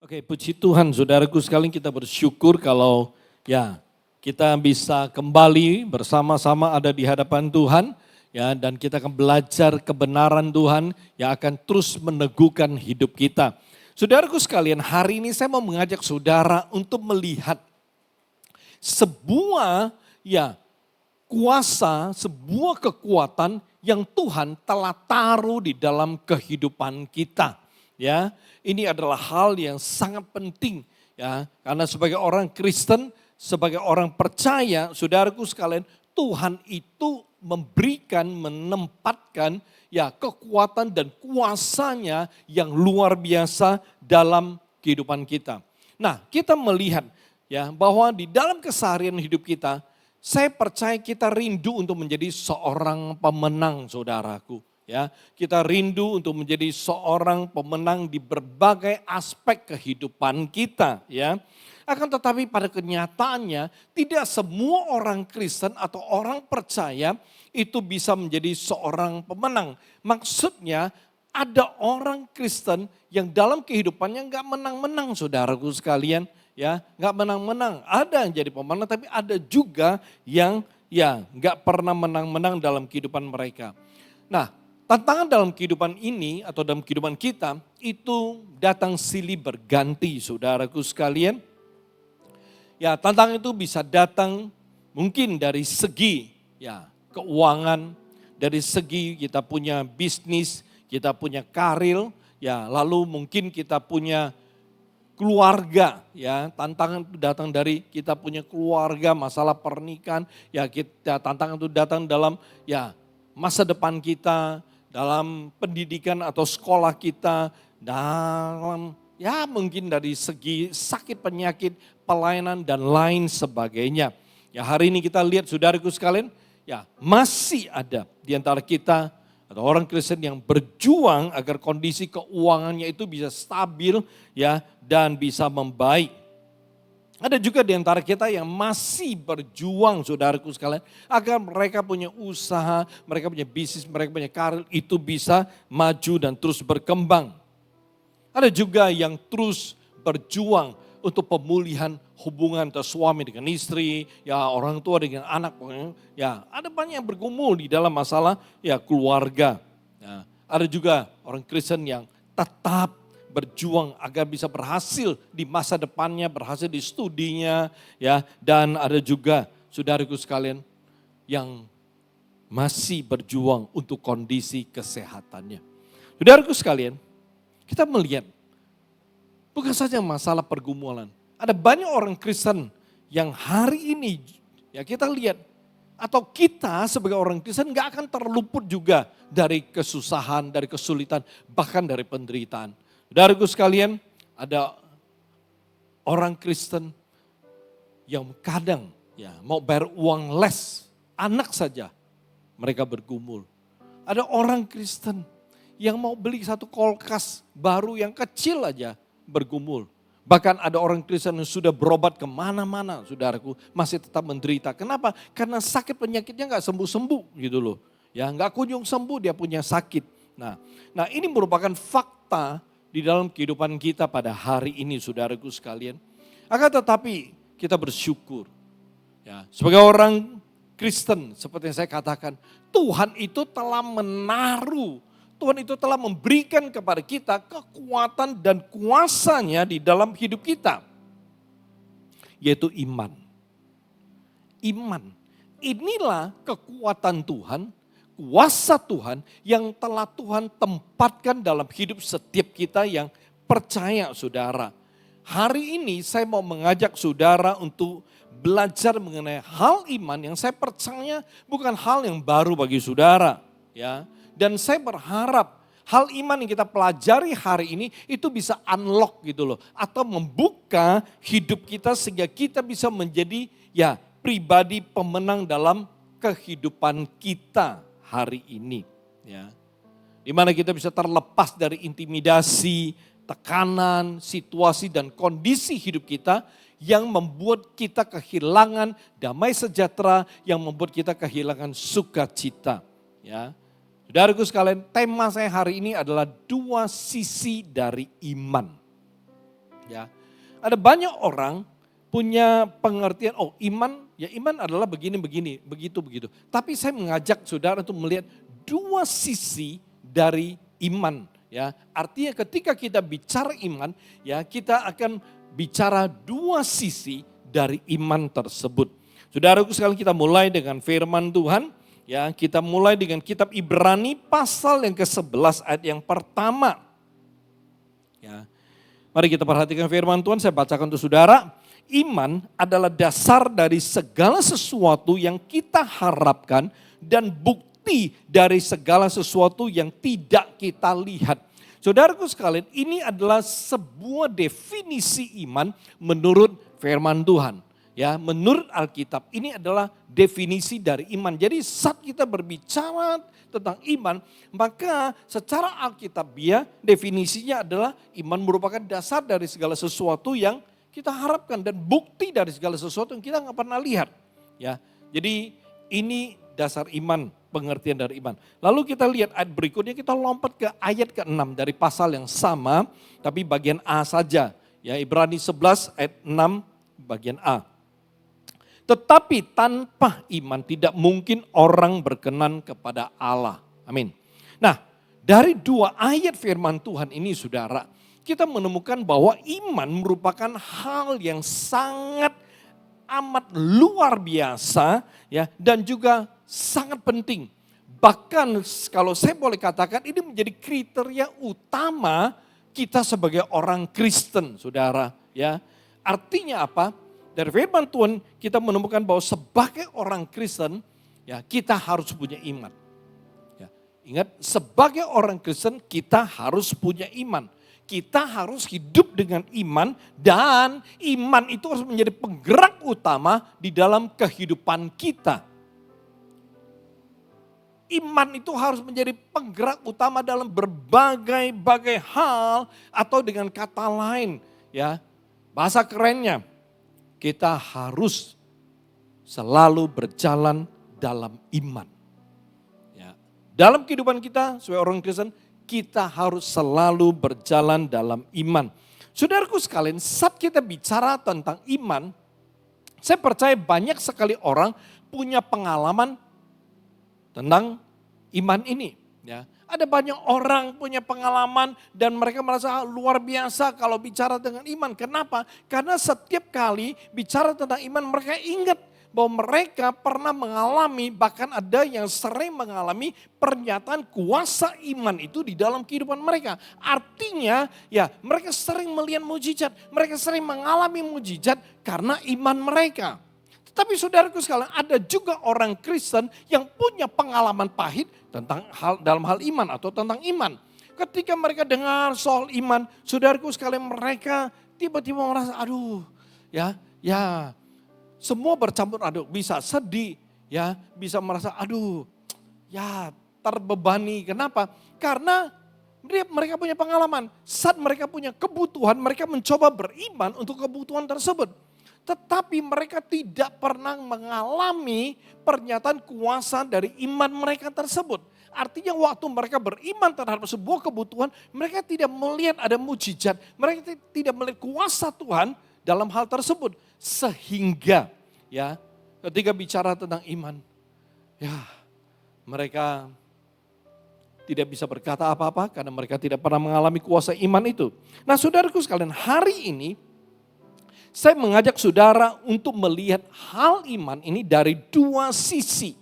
Oke, puji Tuhan saudaraku sekalian, kita bersyukur kalau kita bisa kembali bersama-sama ada di hadapan Tuhan dan kita akan belajar kebenaran Tuhan yang akan terus meneguhkan hidup kita. Saudaraku sekalian, hari ini saya mau mengajak saudara untuk melihat sebuah kuasa, sebuah kekuatan yang Tuhan telah taruh di dalam kehidupan kita. Ya, ini adalah hal yang sangat penting karena sebagai orang Kristen, sebagai orang percaya, saudaraku sekalian, Tuhan itu memberikan, menempatkan kekuatan dan kuasanya yang luar biasa dalam kehidupan kita. Nah, kita melihat bahwa di dalam keseharian hidup kita, saya percaya kita rindu untuk menjadi seorang pemenang, saudaraku. Kita rindu untuk menjadi seorang pemenang di berbagai aspek kehidupan kita. Akan tetapi pada kenyataannya tidak semua orang Kristen atau orang percaya itu bisa menjadi seorang pemenang. Maksudnya ada orang Kristen yang dalam kehidupannya nggak menang-menang, saudaraku sekalian. Nggak menang-menang. Ada yang jadi pemenang, tapi ada juga yang nggak pernah menang-menang dalam kehidupan mereka. Nah, tantangan dalam kehidupan ini atau dalam kehidupan kita itu datang silih berganti, saudaraku sekalian. Tantangan itu bisa datang mungkin dari segi keuangan, dari segi kita punya bisnis, kita punya karir, lalu mungkin kita punya keluarga, tantangan itu datang dari kita punya keluarga, masalah pernikahan, tantangan itu datang dalam masa depan kita, dalam pendidikan atau sekolah kita, dalam mungkin dari segi sakit penyakit, pelayanan dan lain sebagainya. Hari ini kita lihat saudaraku sekalian, masih ada di antara kita atau orang Kristen yang berjuang agar kondisi keuangannya itu bisa stabil dan bisa membaik. Ada juga di antara kita yang masih berjuang, saudaraku sekalian, agar mereka punya usaha, mereka punya bisnis, mereka punya karir, itu bisa maju dan terus berkembang. Ada juga yang terus berjuang untuk pemulihan hubungan antara suami dengan istri, orang tua dengan anak, ada banyak yang bergumul di dalam masalah keluarga. Ada juga orang Kristen yang tetap berjuang agar bisa berhasil di masa depannya, berhasil di studinya, dan ada juga saudaraku sekalian yang masih berjuang untuk kondisi kesehatannya. Saudaraku sekalian, kita melihat bukan saja masalah pergumulan, ada banyak orang Kristen yang hari ini kita lihat atau kita sebagai orang Kristen gak akan terluput juga dari kesusahan, dari kesulitan, bahkan dari penderitaan. Saudaraku sekalian, ada orang Kristen yang kadang mau bayar uang les, anak saja mereka bergumul. Ada orang Kristen yang mau beli satu kulkas baru yang kecil aja bergumul. Bahkan ada orang Kristen yang sudah berobat kemana-mana, saudaraku, masih tetap menderita. Kenapa? Karena sakit penyakitnya gak sembuh-sembuh gitu loh. Gak kunjung sembuh, dia punya sakit. Nah ini merupakan fakta di dalam kehidupan kita pada hari ini, saudaraku sekalian. Akan tetapi kita bersyukur. Sebagai orang Kristen, seperti yang saya katakan, Tuhan itu telah menaruh, Tuhan itu telah memberikan kepada kita kekuatan dan kuasanya di dalam hidup kita. Yaitu iman. Iman. Inilah kekuatan Tuhan, kuasa Tuhan yang telah Tuhan tempatkan dalam hidup setiap kita yang percaya, saudara. Hari ini saya mau mengajak saudara untuk belajar mengenai hal iman yang saya percaya bukan hal yang baru bagi saudara. Dan saya berharap hal iman yang kita pelajari hari ini itu bisa unlock gitu loh. Atau membuka hidup kita sehingga kita bisa menjadi pribadi pemenang dalam kehidupan kita hari ini. Di mana kita bisa terlepas dari intimidasi, tekanan, situasi dan kondisi hidup kita yang membuat kita kehilangan damai sejahtera, yang membuat kita kehilangan sukacita. Saudaraku sekalian, tema saya hari ini adalah 2 sisi dari iman. Ya, ada banyak orang punya pengertian, oh iman, ya iman adalah begini-begini, begitu-begitu. Tapi saya mengajak saudara untuk melihat dua sisi dari iman. Ya, artinya ketika kita bicara iman, ya kita akan bicara dua sisi dari iman tersebut. Saudaraku sekalian, kita mulai dengan firman Tuhan. Ya, kita mulai dengan kitab Ibrani pasal yang ke-11 ayat yang pertama. Ya. Mari kita perhatikan firman Tuhan, saya bacakan untuk saudara. Iman adalah dasar dari segala sesuatu yang kita harapkan dan bukti dari segala sesuatu yang tidak kita lihat. Saudaraku sekalian, ini adalah sebuah definisi iman menurut firman Tuhan. Ya, menurut Alkitab ini adalah definisi dari iman. Jadi saat kita berbicara tentang iman, maka secara Alkitabiah definisinya adalah iman merupakan dasar dari segala sesuatu yang kita harapkan dan bukti dari segala sesuatu yang kita nggak pernah lihat. Ya, jadi ini dasar iman, pengertian dari iman. Lalu kita lihat ayat berikutnya, kita lompat ke ayat ke-6 dari pasal yang sama, tapi bagian A saja. Ya, Ibrani 11 ayat 6 bagian A. Tetapi tanpa iman tidak mungkin orang berkenan kepada Allah. Amin. Nah, dari dua ayat firman Tuhan ini saudara, kita menemukan bahwa iman merupakan hal yang sangat amat luar biasa ya, dan juga sangat penting. Bahkan kalau saya boleh katakan ini menjadi kriteria utama kita sebagai orang Kristen, saudara. Ya, artinya apa? Dari firman Tuhan kita menemukan bahwa sebagai orang Kristen ya kita harus punya iman. Ya, ingat, sebagai orang Kristen kita harus punya iman. Kita harus hidup dengan iman dan iman itu harus menjadi penggerak utama di dalam kehidupan kita. Iman itu harus menjadi penggerak utama dalam berbagai hal, atau dengan kata lain ya, bahasa kerennya, kita harus selalu berjalan dalam iman. Ya. Dalam kehidupan kita sebagai orang Kristen, kita harus selalu berjalan dalam iman. Saudaraku sekalian, saat kita bicara tentang iman, saya percaya banyak sekali orang punya pengalaman tentang iman ini. Ya. Ada banyak orang punya pengalaman dan mereka merasa luar biasa kalau bicara dengan iman. Kenapa? Karena setiap kali bicara tentang iman mereka ingat bahwa mereka pernah mengalami, bahkan ada yang sering mengalami pernyataan kuasa iman itu di dalam kehidupan mereka. Artinya ya mereka sering melihat mujizat, mereka sering mengalami mujizat karena iman mereka. Tapi saudaraku sekalian, ada juga orang Kristen yang punya pengalaman pahit tentang dalam hal iman atau tentang iman. Ketika mereka dengar soal iman, saudaraku sekalian, mereka tiba-tiba merasa aduh, ya, semua bercampur aduk, bisa sedih, ya, bisa merasa aduh, ya terbebani. Kenapa? Karena mereka punya pengalaman. Saat mereka punya kebutuhan, mereka mencoba beriman untuk kebutuhan tersebut. Tetapi mereka tidak pernah mengalami pernyataan kuasa dari iman mereka tersebut. Artinya waktu mereka beriman terhadap sebuah kebutuhan, mereka tidak melihat ada mujizat. Mereka tidak melihat kuasa Tuhan dalam hal tersebut. Sehingga ya ketika bicara tentang iman, ya mereka tidak bisa berkata apa-apa karena mereka tidak pernah mengalami kuasa iman itu. Nah saudaraku sekalian, hari ini saya mengajak saudara untuk melihat hal iman ini dari dua sisi.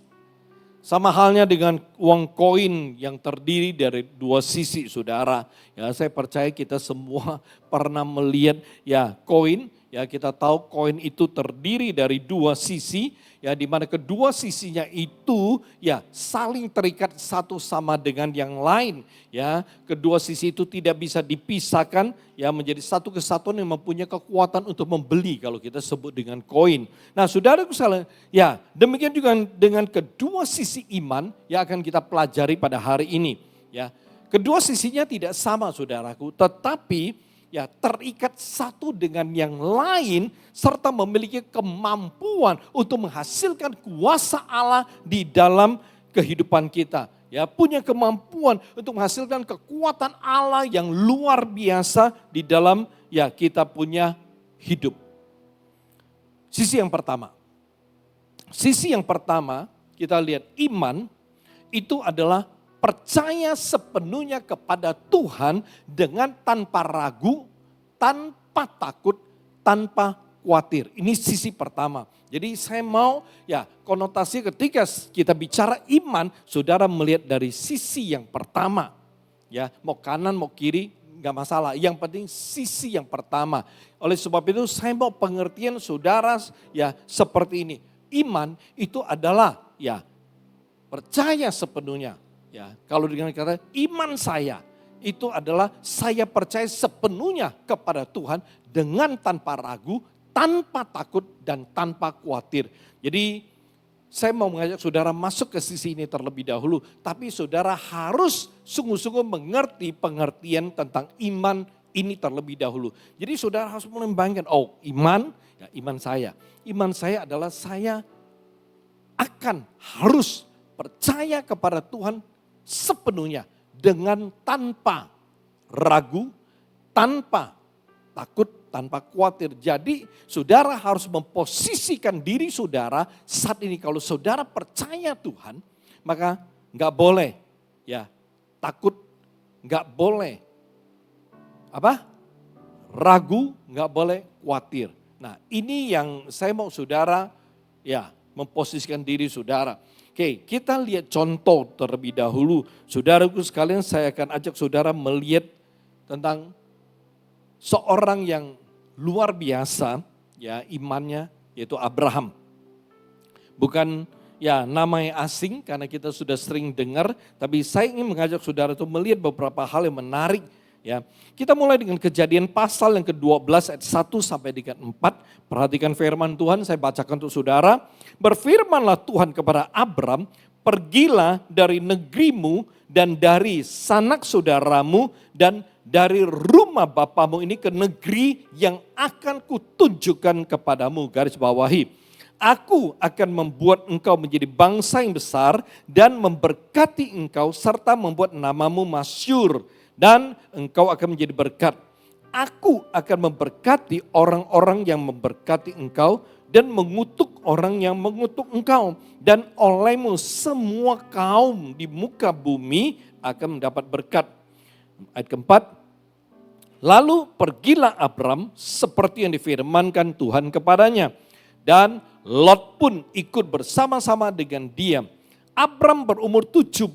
Sama halnya dengan uang koin yang terdiri dari dua sisi, saudara. Ya, saya percaya kita semua pernah melihat ya koin. Ya, kita tahu koin itu terdiri dari dua sisi, ya di mana kedua sisinya itu ya saling terikat satu sama dengan yang lain, ya. Kedua sisi itu tidak bisa dipisahkan, ya menjadi satu kesatuan yang mempunyai kekuatan untuk membeli kalau kita sebut dengan koin. Nah, saudaraku sekalian, ya demikian juga dengan kedua sisi iman yang akan kita pelajari pada hari ini, ya. Kedua sisinya tidak sama, saudaraku, tetapi ya terikat satu dengan yang lain serta memiliki kemampuan untuk menghasilkan kuasa Allah di dalam kehidupan kita. ya, punya kemampuan untuk menghasilkan kekuatan Allah yang luar biasa di dalam ya kita punya hidup. Sisi yang pertama. Sisi yang pertama kita lihat iman itu adalah percaya sepenuhnya kepada Tuhan dengan tanpa ragu, tanpa takut, tanpa khawatir. Ini sisi pertama. Jadi saya mau ya konotasi ketika kita bicara iman, saudara melihat dari sisi yang pertama. Ya, mau kanan mau kiri nggak masalah. Yang penting sisi yang pertama. Oleh sebab itu saya mau pengertian saudara ya seperti ini. Iman itu adalah ya percaya sepenuhnya. Ya, kalau dengan kata iman saya itu adalah saya percaya sepenuhnya kepada Tuhan dengan tanpa ragu, tanpa takut dan tanpa khawatir. Jadi saya mau mengajak saudara masuk ke sisi ini terlebih dahulu. Tapi saudara harus sungguh-sungguh mengerti pengertian tentang iman ini terlebih dahulu. Jadi saudara harus mulai membayangkan, oh iman, ya iman saya. Iman saya adalah saya akan harus percaya kepada Tuhan sepenuhnya dengan tanpa ragu, tanpa takut, tanpa khawatir. Jadi saudara harus memposisikan diri saudara saat ini kalau saudara percaya Tuhan, maka nggak boleh ya takut, nggak boleh ragu, nggak boleh khawatir. Nah ini yang saya mau saudara ya memposisikan diri saudara. Oke, kita lihat contoh terlebih dahulu. Saudaraku sekalian, saya akan ajak saudara melihat tentang seorang yang luar biasa ya imannya, yaitu Abraham. Bukan ya nama yang asing karena kita sudah sering dengar, tapi saya ingin mengajak saudara itu melihat beberapa hal yang menarik. Ya, kita mulai dengan Kejadian pasal yang ke-12 ayat 1 sampai dengan 4. Perhatikan firman Tuhan, saya bacakan untuk saudara. Berfirmanlah Tuhan kepada Abram, pergilah dari negerimu dan dari sanak saudaramu dan dari rumah bapamu ini ke negeri yang akan kutunjukkan kepadamu. Garis bawahi. Aku akan membuat engkau menjadi bangsa yang besar dan memberkati engkau serta membuat namamu masyhur. Dan engkau akan menjadi berkat. Aku akan memberkati orang-orang yang memberkati engkau dan mengutuk orang yang mengutuk engkau. Dan olehmu semua kaum di muka bumi akan mendapat berkat. Ayat keempat. Lalu pergilah Abram seperti yang difirmankan Tuhan kepadanya. Dan Lot pun ikut bersama-sama dengan dia. Abram berumur 75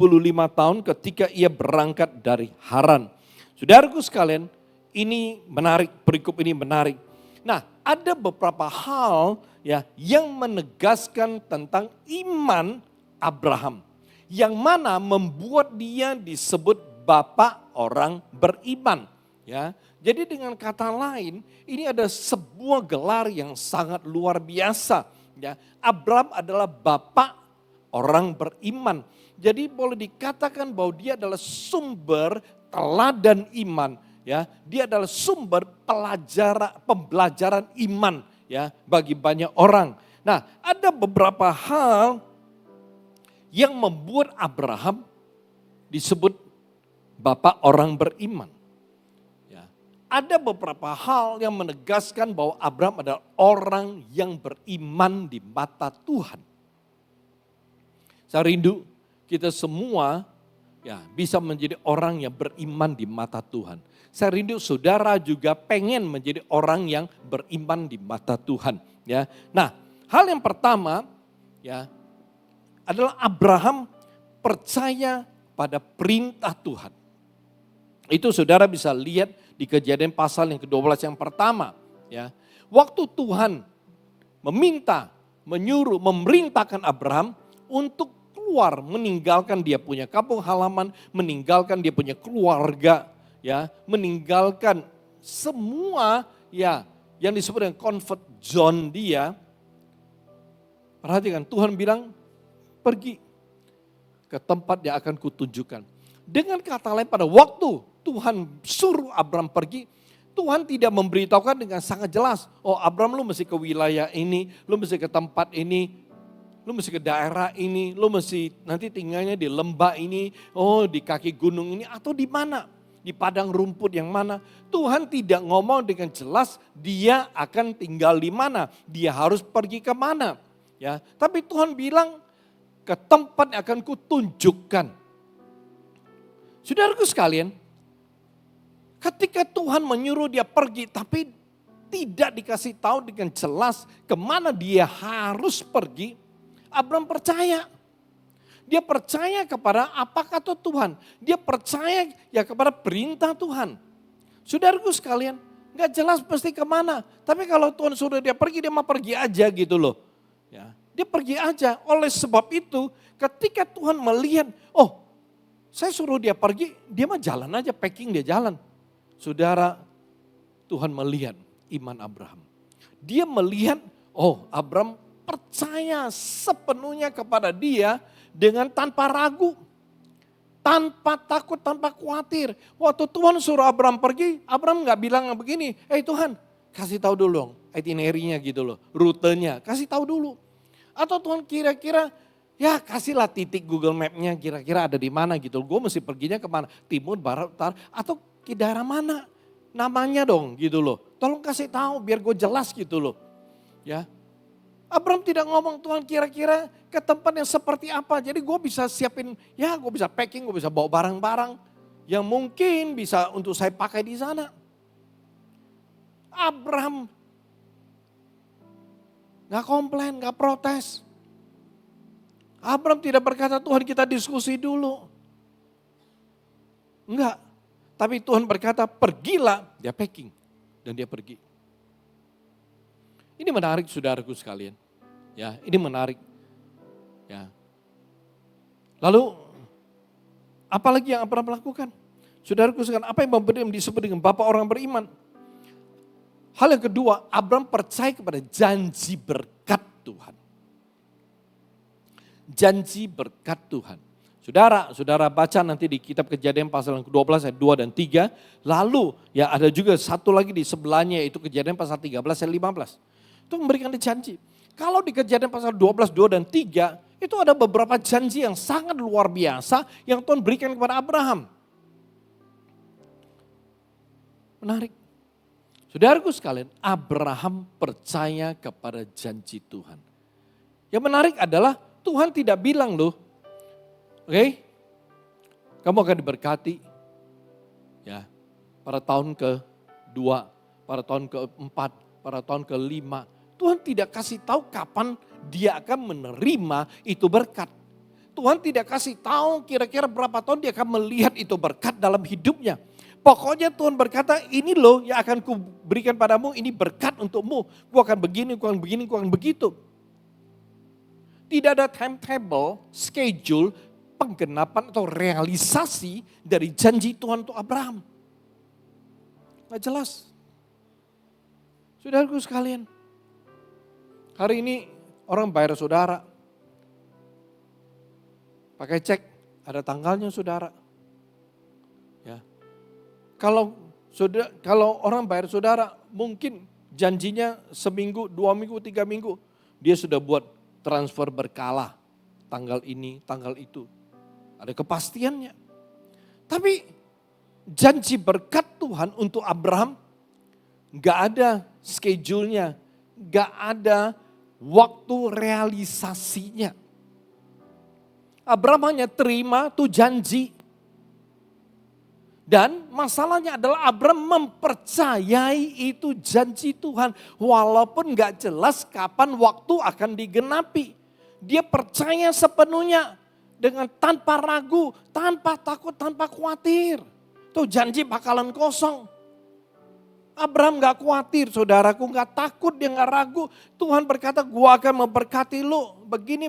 tahun ketika ia berangkat dari Haran. Saudaraku sekalian, ini menarik, berikut ini menarik. Nah, ada beberapa hal ya yang menegaskan tentang iman Abraham. Yang mana membuat dia disebut bapak orang beriman. Ya, jadi dengan kata lain, ini ada sebuah gelar yang sangat luar biasa. Ya, Abraham adalah bapak orang beriman. Jadi boleh dikatakan bahwa dia adalah sumber teladan iman. Ya, dia adalah sumber pembelajaran iman ya bagi banyak orang. Nah, ada beberapa hal yang membuat Abraham disebut bapak orang beriman. Ya, ada beberapa hal yang menegaskan bahwa Abraham adalah orang yang beriman di mata Tuhan. Saya rindu kita semua ya bisa menjadi orang yang beriman di mata Tuhan. Saya rindu saudara juga pengen menjadi orang yang beriman di mata Tuhan. Ya, nah hal yang pertama ya adalah Abraham percaya pada perintah Tuhan. Itu saudara bisa lihat di Kejadian pasal yang ke-12 yang pertama. Ya, waktu Tuhan meminta, menyuruh, memerintahkan Abraham untuk keluar, meninggalkan dia punya kampung halaman, meninggalkan dia punya keluarga, ya, meninggalkan semua ya yang disebut dengan comfort zone dia. Perhatikan, Tuhan bilang pergi ke tempat yang akan kutunjukkan. Dengan kata lain pada waktu Tuhan suruh Abraham pergi, Tuhan tidak memberitahukan dengan sangat jelas, oh Abraham lu mesti ke wilayah ini, lu mesti ke tempat ini. lu mesti ke daerah ini, lu mesti nanti tinggalnya di lembah ini, di kaki gunung ini, atau di mana? Di padang rumput yang mana? Tuhan tidak ngomong dengan jelas dia akan tinggal di mana, dia harus pergi ke mana. Ya, tapi Tuhan bilang ke tempat yang akan kutunjukkan. Saudaraku sekalian, ketika Tuhan menyuruh dia pergi, tapi tidak dikasih tahu dengan jelas kemana dia harus pergi, Abram percaya. Dia percaya kepada apa kata Tuhan. Dia percaya ya kepada perintah Tuhan. Saudaraku sekalian, gak jelas pasti kemana. Tapi kalau Tuhan suruh dia pergi, dia mau pergi aja gitu loh. Ya, dia pergi aja. Oleh sebab itu, ketika Tuhan melihat, saya suruh dia pergi, dia mah jalan aja, packing dia jalan. Saudara, Tuhan melihat iman Abraham. Dia melihat, Abraham percaya sepenuhnya kepada dia dengan tanpa ragu, tanpa takut, tanpa khawatir. Waktu Tuhan suruh Abraham pergi, Abraham gak bilang begini, Tuhan kasih tahu dulu dong itinerary-nya gitu loh, rutenya, kasih tahu dulu. Atau Tuhan kira-kira, ya kasihlah titik Google Map-nya kira-kira ada di mana gitu. Gue mesti perginya kemana, timur, barat, utara, atau ke daerah mana, namanya dong gitu loh. Tolong kasih tahu biar gue jelas gitu loh. Ya, Abraham tidak ngomong Tuhan kira-kira ke tempat yang seperti apa. Jadi gue bisa siapin, gue bisa packing, gue bisa bawa barang-barang yang mungkin bisa untuk saya pakai di sana. Abraham gak komplain, gak protes. Abraham tidak berkata Tuhan kita diskusi dulu. Enggak. Tapi Tuhan berkata pergilah, dia packing dan dia pergi. Ini menarik saudaraku sekalian. Ya, ini menarik. Ya. Lalu apalagi yang Abraham lakukan? Saudaraku sekalian, apa yang disebut dengan Bapak orang beriman? Hal yang kedua, Abraham percaya kepada janji berkat Tuhan. Janji berkat Tuhan. Saudara baca nanti di kitab Kejadian pasal yang ke-12 ayat 2 dan 3. Lalu ya ada juga satu lagi di sebelahnya yaitu Kejadian pasal 13 ayat 15. Itu memberikan janji. Kalau di Kejadian pasal 12, 2 dan 3, itu ada beberapa janji yang sangat luar biasa yang Tuhan berikan kepada Abraham. Menarik. Saudaraku sekalian, Abraham percaya kepada janji Tuhan. Yang menarik adalah Tuhan tidak bilang loh, kamu akan diberkati ya pada tahun ke-2, pada tahun ke-4, pada tahun ke-5. Tuhan tidak kasih tahu kapan dia akan menerima itu berkat. Tuhan tidak kasih tahu kira-kira berapa tahun dia akan melihat itu berkat dalam hidupnya. Pokoknya Tuhan berkata ini loh yang akan kuberikan padamu, ini berkat untukmu. Ku akan begini, ku akan begini, ku akan begitu. Tidak ada timetable, schedule, penggenapan atau realisasi dari janji Tuhan untuk Abraham. Gak jelas. Saudaraku sekalian, hari ini orang bayar saudara, pakai cek, ada tanggalnya saudara. Ya, kalau orang bayar saudara, mungkin janjinya seminggu, 2 minggu, 3 minggu, dia sudah buat transfer berkala, tanggal ini, tanggal itu, ada kepastiannya. Tapi janji berkat Tuhan untuk Abraham, gak ada schedule-nya, gak ada waktu realisasinya. Abraham hanya terima tuh janji. Dan masalahnya adalah Abraham mempercayai itu janji Tuhan. Walaupun gak jelas kapan waktu akan digenapi. Dia percaya sepenuhnya dengan tanpa ragu, tanpa takut, tanpa khawatir. Tuh janji bakalan kosong. Abraham gak khawatir, saudaraku gak takut, dia gak ragu. Tuhan berkata, gua akan memberkati lu. Begini.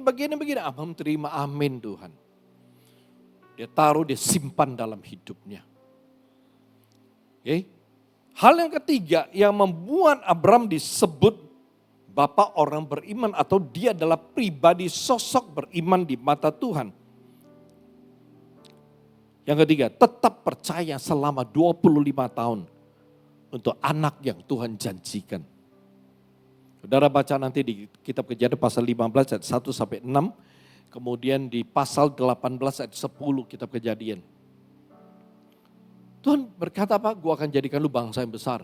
Abraham terima, amin Tuhan. Dia taruh, dia simpan dalam hidupnya. Hal yang ketiga yang membuat Abraham disebut Bapak orang beriman atau dia adalah pribadi sosok beriman di mata Tuhan. Yang ketiga, tetap percaya selama 25 tahun. Untuk anak yang Tuhan janjikan. Saudara baca nanti di kitab Kejadian pasal 15 ayat 1 sampai 6. Kemudian di pasal 18 ayat 10 kitab Kejadian. Tuhan berkata apa? Gua akan jadikan lu bangsa yang besar.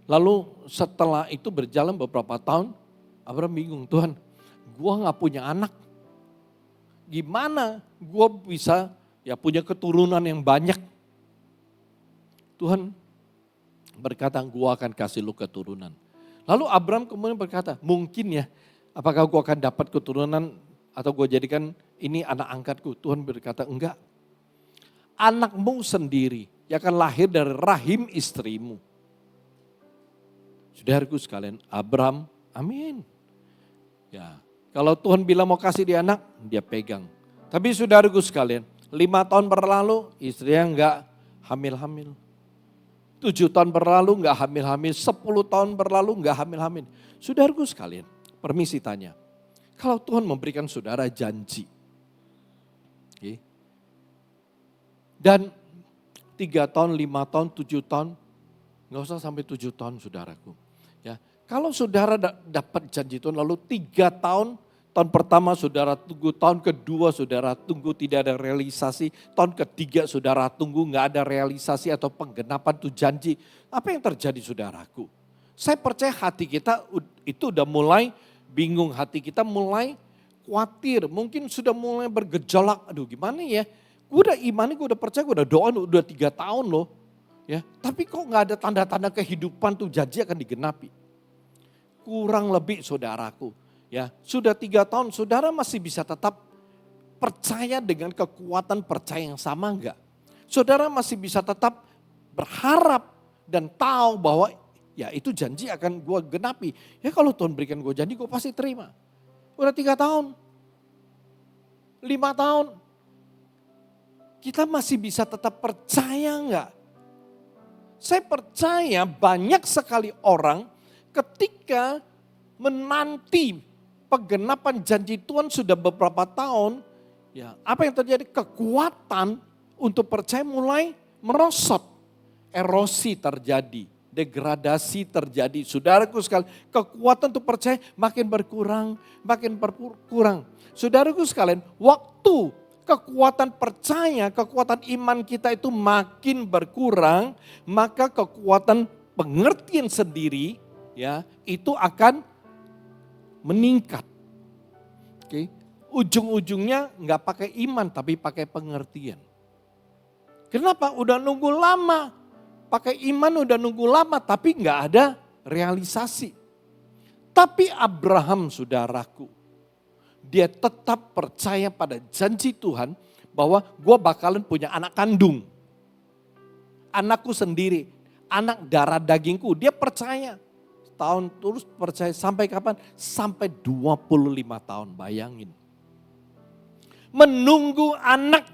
Lalu setelah itu berjalan beberapa tahun, Abraham bingung, Tuhan gua gak punya anak. Gimana gua bisa punya keturunan yang banyak? Tuhan berkata, gua akan kasih lu keturunan. Lalu Abraham kemudian berkata, mungkin ya, apakah gua akan dapat keturunan atau gua jadikan ini anak angkatku? Tuhan berkata, enggak. Anakmu sendiri yang akan lahir dari rahim istrimu. Saudaraku sekalian, Abraham, amin. Ya, kalau Tuhan bilang mau kasih dia anak, dia pegang. Tapi saudaraku sekalian, 5 tahun berlalu, istrinya enggak hamil-hamil. 7 tahun berlalu enggak hamil-hamil, 10 tahun berlalu enggak hamil-hamil. Saudaraku sekalian, permisi tanya. Kalau Tuhan memberikan saudara janji. Okay. Dan 3 tahun, 5 tahun, 7 tahun, enggak usah sampai 7 tahun saudaraku. Ya, kalau saudara dapat janji Tuhan lalu 3 tahun, tahun pertama saudara tunggu, tahun kedua saudara tunggu tidak ada realisasi, tahun ketiga saudara tunggu nggak ada realisasi atau penggenapan tuh janji. Apa yang terjadi saudaraku? Saya percaya hati kita itu udah mulai bingung, hati kita mulai khawatir, mungkin sudah mulai bergejolak, aduh gimana ya, gue udah imani, gue udah percaya, gue udah doa, udah 3 tahun loh. Ya, tapi kok nggak ada tanda-tanda kehidupan tuh janji akan digenapi. Kurang lebih saudaraku, ya sudah 3 tahun saudara masih bisa tetap percaya dengan kekuatan percaya yang sama enggak? Saudara masih bisa tetap berharap dan tahu bahwa ya itu janji akan gue genapi. Ya kalau Tuhan berikan gue janji gue pasti terima. Udah 3 tahun, 5 tahun, kita masih bisa tetap percaya enggak? Saya percaya banyak sekali orang ketika menanti penggenapan janji Tuhan sudah beberapa tahun, ya apa yang terjadi? Kekuatan untuk percaya mulai merosot, erosi terjadi, degradasi terjadi. Saudaraku sekalian, kekuatan untuk percaya makin berkurang, makin berkurang. Saudaraku sekalian, waktu kekuatan percaya, kekuatan iman kita itu makin berkurang, maka kekuatan pengertian sendiri ya itu akan meningkat. Oke. Ujung-ujungnya nggak pakai iman tapi pakai pengertian. Kenapa? Udah nunggu lama. Pakai iman udah nunggu lama tapi nggak ada realisasi. Tapi Abraham saudaraku, dia tetap percaya pada janji Tuhan bahwa gue bakalan punya anak kandung. Anakku sendiri, anak darah dagingku. Dia percaya. Tahun terus percaya sampai kapan? Sampai 25 tahun, bayangin. Menunggu anak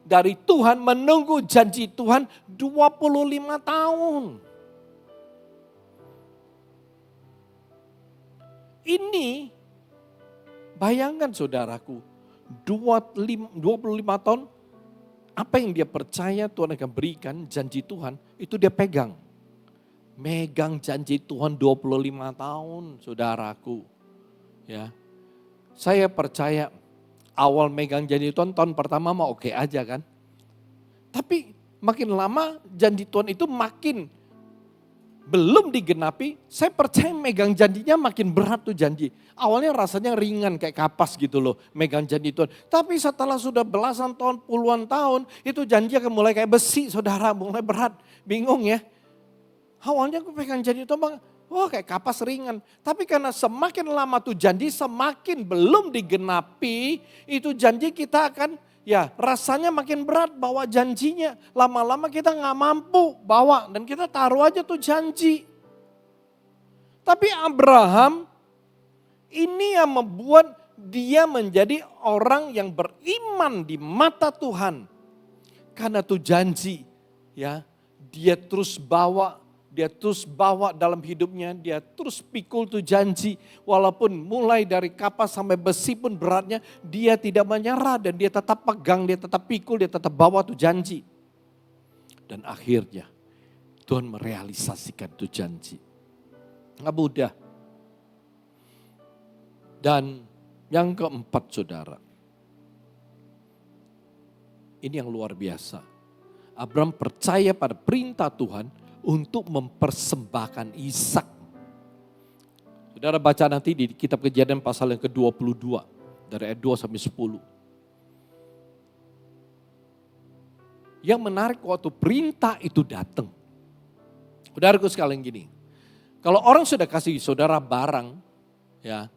dari Tuhan, menunggu janji Tuhan 25 tahun. Ini bayangkan saudaraku, 25 tahun, apa yang dia percaya Tuhan akan berikan, janji Tuhan, itu dia pegang. Megang janji Tuhan 25 tahun saudaraku. Ya, saya percaya awal megang janji Tuhan tahun pertama mah oke aja kan. Tapi makin lama janji Tuhan itu makin belum digenapi, saya percaya megang janjinya makin berat tuh janji. Awalnya rasanya ringan kayak kapas gitu loh, megang janji Tuhan. Tapi setelah sudah belasan tahun, puluhan tahun, itu janji akan mulai kayak besi saudara, mulai berat. Bingung ya. Awalnya aku pegang janji Tuhan, wah kayak kapas ringan. Tapi karena semakin lama tuh janji, semakin belum digenapi, itu janji kita akan ya rasanya makin berat bawa janjinya. Lama-lama kita gak mampu bawa dan kita taruh aja tuh janji. Tapi Abraham ini yang membuat dia menjadi orang yang beriman di mata Tuhan. Karena tuh janji ya dia terus bawa. Dia terus bawa dalam hidupnya, dia terus pikul tuh janji. Walaupun mulai dari kapas sampai besi pun beratnya, dia tidak menyerah dan dia tetap pegang, dia tetap pikul, dia tetap bawa tuh janji. Dan akhirnya Tuhan merealisasikan tuh janji. Nggak mudah. Dan yang keempat saudara, ini yang luar biasa. Abraham percaya pada perintah Tuhan untuk mempersembahkan Ishak. Saudara baca nanti di kitab Kejadian pasal yang ke-22 dari ayat 2 sampai 10. Yang menarik waktu perintah itu datang. Saudaraku sekalian gini, kalau orang sudah kasih saudara barang, ya,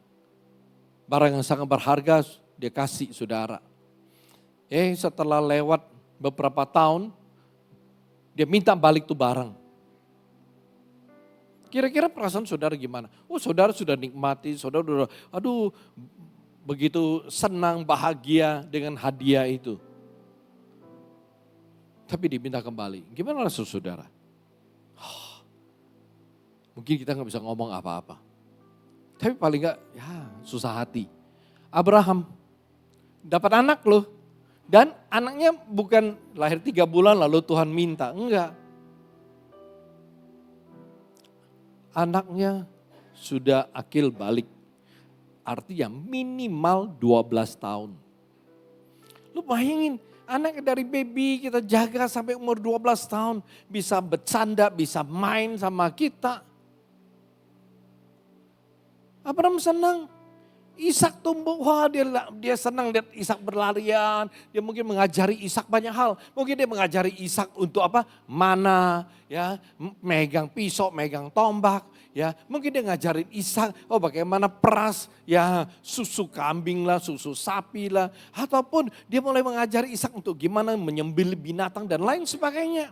barang yang sangat berharga dia kasih saudara. Setelah lewat beberapa tahun, dia minta balik tuh barang. Kira-kira perasaan saudara gimana? Saudara sudah nikmati, saudara sudah, begitu senang, bahagia dengan hadiah itu. Tapi diminta kembali. Gimana rasa saudara? Mungkin kita nggak bisa ngomong apa-apa. Tapi paling nggak, susah hati. Abraham dapat anak loh. Dan anaknya bukan lahir 3 bulan lalu Tuhan minta. Enggak. Anaknya sudah akil balik. Artinya minimal 12 tahun. Lu bayangin. Anak dari baby kita jaga sampai umur 12 tahun. Bisa bercanda, bisa main sama kita. Abraham senang. Ishak tumbuh, dia senang lihat Ishak berlarian. Dia mungkin mengajari Ishak banyak hal. Mungkin dia mengajari Ishak untuk mana, ya, megang pisau, megang tombak. Ya, mungkin dia ngajarin Ishak, bagaimana peras, ya, susu kambing lah, susu sapi lah. Ataupun dia mulai mengajari Ishak untuk gimana menyembelih binatang dan lain sebagainya.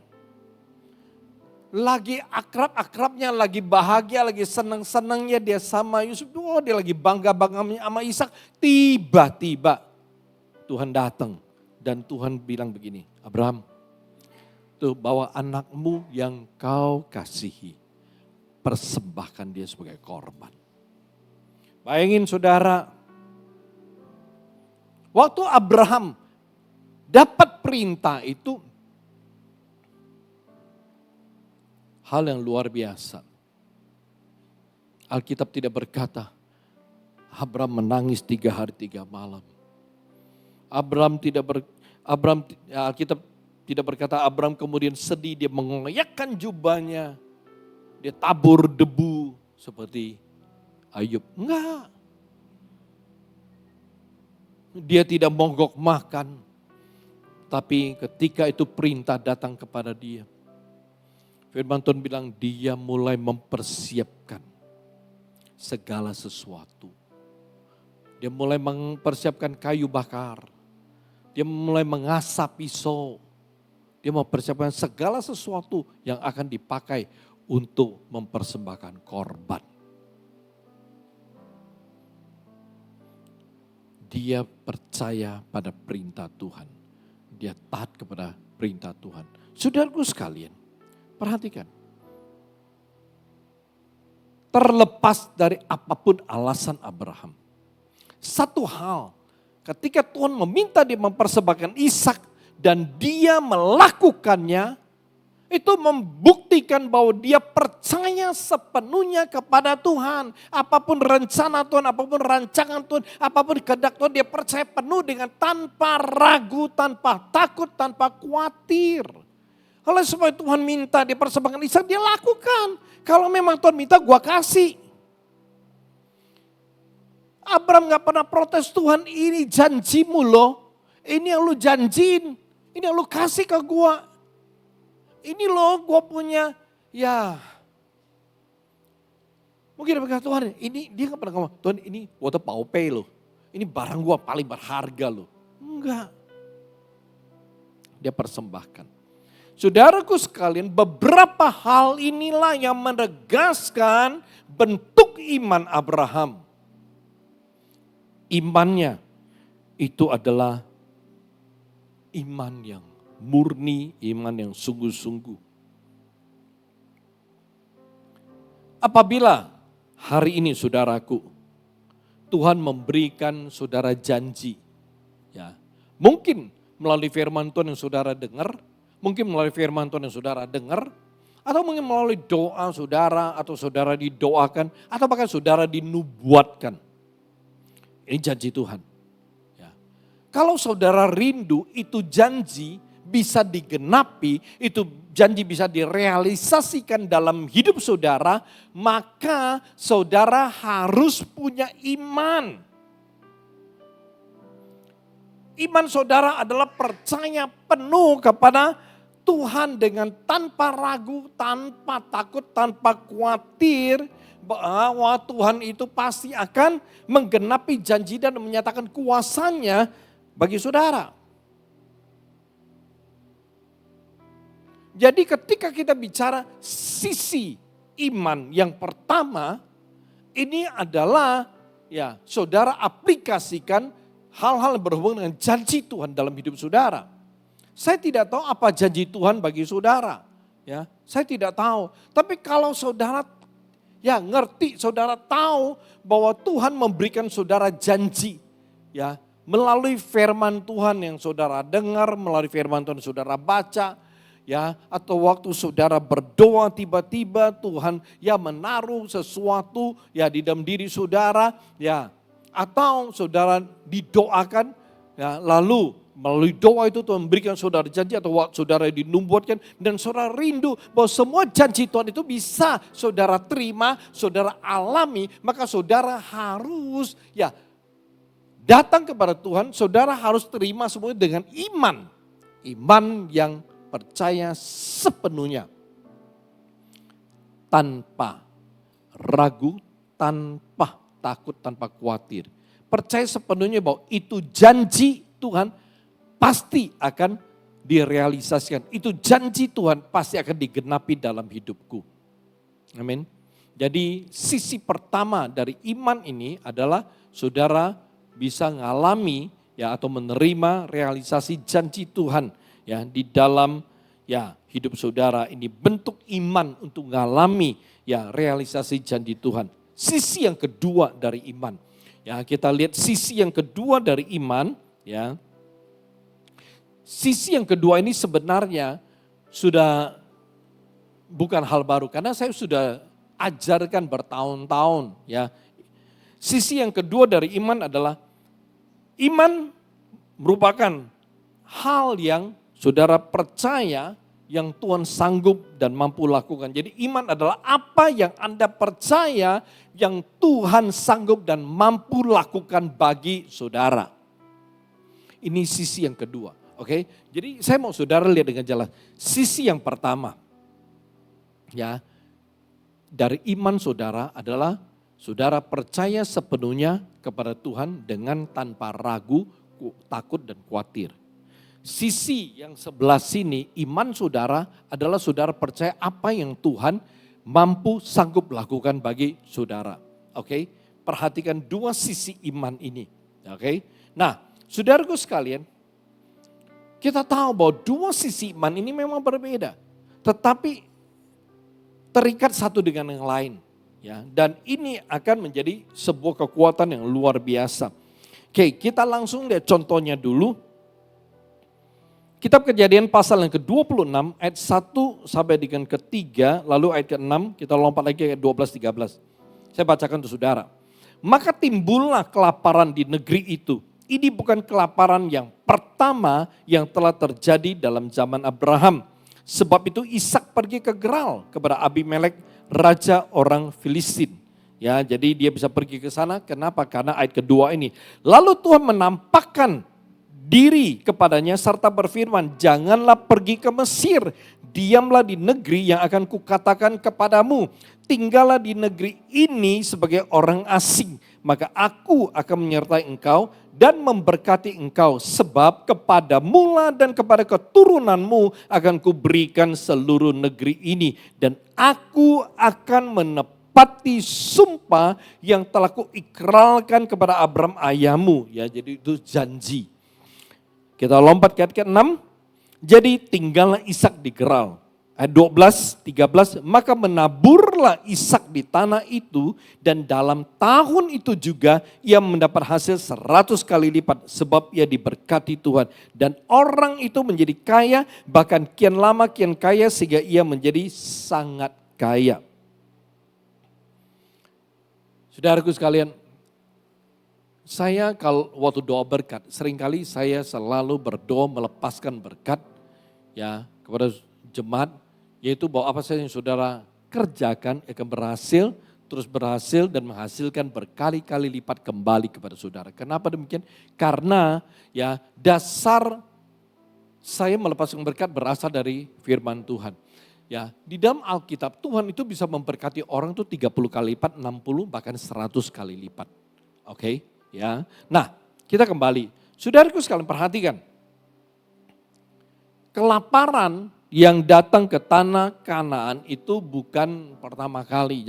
Lagi akrab-akrabnya, lagi bahagia, lagi senang-senangnya dia sama Yusuf. Dia lagi bangga-bangganya sama Ishak. Tiba-tiba Tuhan datang dan Tuhan bilang begini, Abraham, tuh bawa anakmu yang kau kasihi. Persembahkan dia sebagai korban. Bayangin saudara, waktu Abraham dapat perintah itu, hal yang luar biasa. Alkitab tidak berkata, Abraham menangis 3 hari 3 malam. Alkitab tidak berkata Abraham kemudian sedih, dia mengoyakkan jubahnya. Dia tabur debu seperti Ayub. Enggak. Dia tidak mogok makan. Tapi ketika itu perintah datang kepada dia. Firman Tuhan bilang dia mulai mempersiapkan segala sesuatu. Dia mulai mempersiapkan kayu bakar. Dia mulai mengasah pisau. Dia mempersiapkan segala sesuatu yang akan dipakai untuk mempersembahkan korban. Dia percaya pada perintah Tuhan. Dia taat kepada perintah Tuhan. Saudaraku sekalian, perhatikan. Terlepas dari apapun alasan Abraham. Satu hal, ketika Tuhan meminta dia mempersembahkan Ishak dan dia melakukannya, itu membuktikan bahwa dia percaya sepenuhnya kepada Tuhan. Apapun rencana Tuhan, apapun rancangan Tuhan, apapun kehendak Tuhan, dia percaya penuh dengan tanpa ragu, tanpa takut, tanpa khawatir. Oleh sebab itu Tuhan minta dia persembahkan Ishak, dia lakukan. Kalau memang Tuhan minta, gua kasih. Abraham gak pernah protes, Tuhan ini janjimu loh. Ini yang lu janjiin, ini yang lu kasih ke gua. Ini loh gue punya, ya. Mungkin dia berkata, Tuhan ini, dia gak pernah ngomong, Tuhan ini water paupe loh. Ini barang gue paling berharga loh. Enggak. Dia persembahkan. Saudaraku sekalian, beberapa hal inilah yang menegaskan bentuk iman Abraham. Imannya itu adalah iman yang murni, iman yang sungguh-sungguh. Apabila hari ini saudaraku, Tuhan memberikan saudara janji, ya, mungkin melalui firman Tuhan yang saudara dengar, mungkin melalui firman Tuhan yang saudara dengar, atau mungkin melalui doa saudara, atau saudara didoakan, atau bahkan saudara dinubuatkan. Ini janji Tuhan. Ya. Kalau saudara rindu itu janji bisa digenapi, itu janji bisa direalisasikan dalam hidup saudara, maka saudara harus punya iman. Iman saudara adalah percaya penuh kepada Tuhan dengan tanpa ragu, tanpa takut, tanpa khawatir bahwa Tuhan itu pasti akan menggenapi janji dan menyatakan kuasanya bagi saudara. Jadi ketika kita bicara sisi iman yang pertama, ini adalah ya saudara aplikasikan hal-hal yang berhubungan dengan janji Tuhan dalam hidup saudara. Saya tidak tahu apa janji Tuhan bagi saudara. Ya, saya tidak tahu. Tapi kalau saudara ya ngerti, saudara tahu bahwa Tuhan memberikan saudara janji. Ya, melalui firman Tuhan yang saudara dengar, melalui firman Tuhan yang saudara baca. Ya, atau waktu saudara berdoa tiba-tiba Tuhan ya menaruh sesuatu ya di dalam diri saudara. Ya, atau saudara didoakan ya lalu melalui doa itu Tuhan memberikan saudara janji atau saudara dinubuatkan dan saudara rindu bahwa semua janji Tuhan itu bisa saudara terima, saudara alami, maka saudara harus ya datang kepada Tuhan, saudara harus terima semuanya dengan iman. Iman yang percaya sepenuhnya. Tanpa ragu, tanpa takut, tanpa khawatir. Percaya sepenuhnya bahwa itu janji Tuhan pasti akan direalisasikan. Itu janji Tuhan pasti akan digenapi dalam hidupku. Amin. Jadi sisi pertama dari iman ini adalah saudara bisa mengalami ya atau menerima realisasi janji Tuhan ya di dalam ya hidup saudara. Ini bentuk iman untuk mengalami ya realisasi janji Tuhan. Sisi yang kedua dari iman. Ya, kita lihat sisi yang kedua dari iman ya. Sisi yang kedua ini sebenarnya sudah bukan hal baru karena saya sudah ajarkan bertahun-tahun ya. Sisi yang kedua dari iman adalah iman merupakan hal yang saudara percaya yang Tuhan sanggup dan mampu lakukan. Jadi iman adalah apa yang Anda percaya yang Tuhan sanggup dan mampu lakukan bagi saudara. Ini sisi yang kedua. Oke, jadi saya mau saudara lihat dengan jelas. Sisi yang pertama, ya, dari iman saudara adalah saudara percaya sepenuhnya kepada Tuhan dengan tanpa ragu, takut dan khawatir. Sisi yang sebelah sini, iman saudara adalah saudara percaya apa yang Tuhan mampu sanggup lakukan bagi saudara. Oke, perhatikan dua sisi iman ini. Oke, nah saudaraku sekalian, kita tahu bahwa dua sisi iman ini memang berbeda. Tetapi terikat satu dengan yang lain. Ya, dan ini akan menjadi sebuah kekuatan yang luar biasa. Oke, kita langsung lihat contohnya dulu. Kitab Kejadian pasal yang ke-26 ayat 1 sampai dengan ke-3, lalu ayat ke-6, kita lompat lagi ayat 12-13. Saya bacakan untuk saudara. Maka timbullah kelaparan di negeri itu. Ini bukan kelaparan yang pertama yang telah terjadi dalam zaman Abraham. Sebab itu Ishak pergi ke Gerar kepada Abimelek, raja orang Filistin. Ya, jadi dia bisa pergi ke sana. Kenapa? Karena ayat kedua ini. Lalu Tuhan menampakkan diri kepadanya serta berfirman, janganlah pergi ke Mesir. Diamlah di negeri yang akan kukatakan kepadamu. Tinggallah di negeri ini sebagai orang asing. Maka aku akan menyertai engkau dan memberkati engkau. Sebab kepadamu dan kepada keturunanmu akan kuberikan seluruh negeri ini. Dan aku akan menepati sumpah yang telah kuikrarkan kepada Abraham ayahmu. Ya, jadi itu janji. Kita lompat ke ayat ke-6. Jadi tinggallah Ishak di Gerar. Ayat 12, 13, maka menaburlah Ishak di tanah itu dan dalam tahun itu juga ia mendapat hasil 100 kali lipat sebab ia diberkati Tuhan. Dan orang itu menjadi kaya, bahkan kian lama kian kaya sehingga ia menjadi sangat kaya. Saudaraku sekalian, Saya kalau waktu doa berkat, seringkali saya selalu berdoa melepaskan berkat ya kepada jemaat, yaitu bahwa apa saja yang saudara kerjakan akan berhasil, terus berhasil dan menghasilkan berkali-kali lipat kembali kepada saudara. Kenapa demikian? Karena ya dasar saya melepaskan berkat berasal dari firman Tuhan. Ya, di dalam Alkitab Tuhan itu bisa memberkati orang itu 30 kali lipat, 60 bahkan 100 kali lipat. Oke, ya. Nah, kita kembali. Saudaraku sekalian perhatikan. Kelaparan yang datang ke tanah Kanaan itu bukan pertama kali.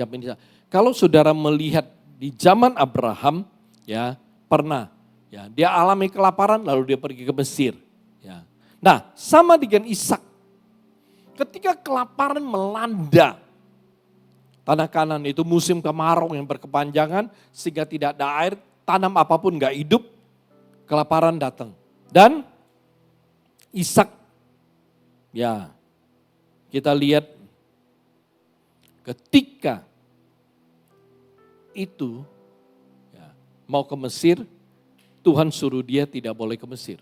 Kalau saudara melihat di zaman Abraham, ya pernah, ya dia alami kelaparan lalu dia pergi ke Mesir. Ya. Nah, sama dengan Ishak. Ketika kelaparan melanda tanah Kanaan itu musim kemarau yang berkepanjangan sehingga tidak ada air, tanam apapun gak hidup, kelaparan datang. Dan Ishak, ya kita lihat ketika itu ya, mau ke Mesir, Tuhan suruh dia tidak boleh ke Mesir.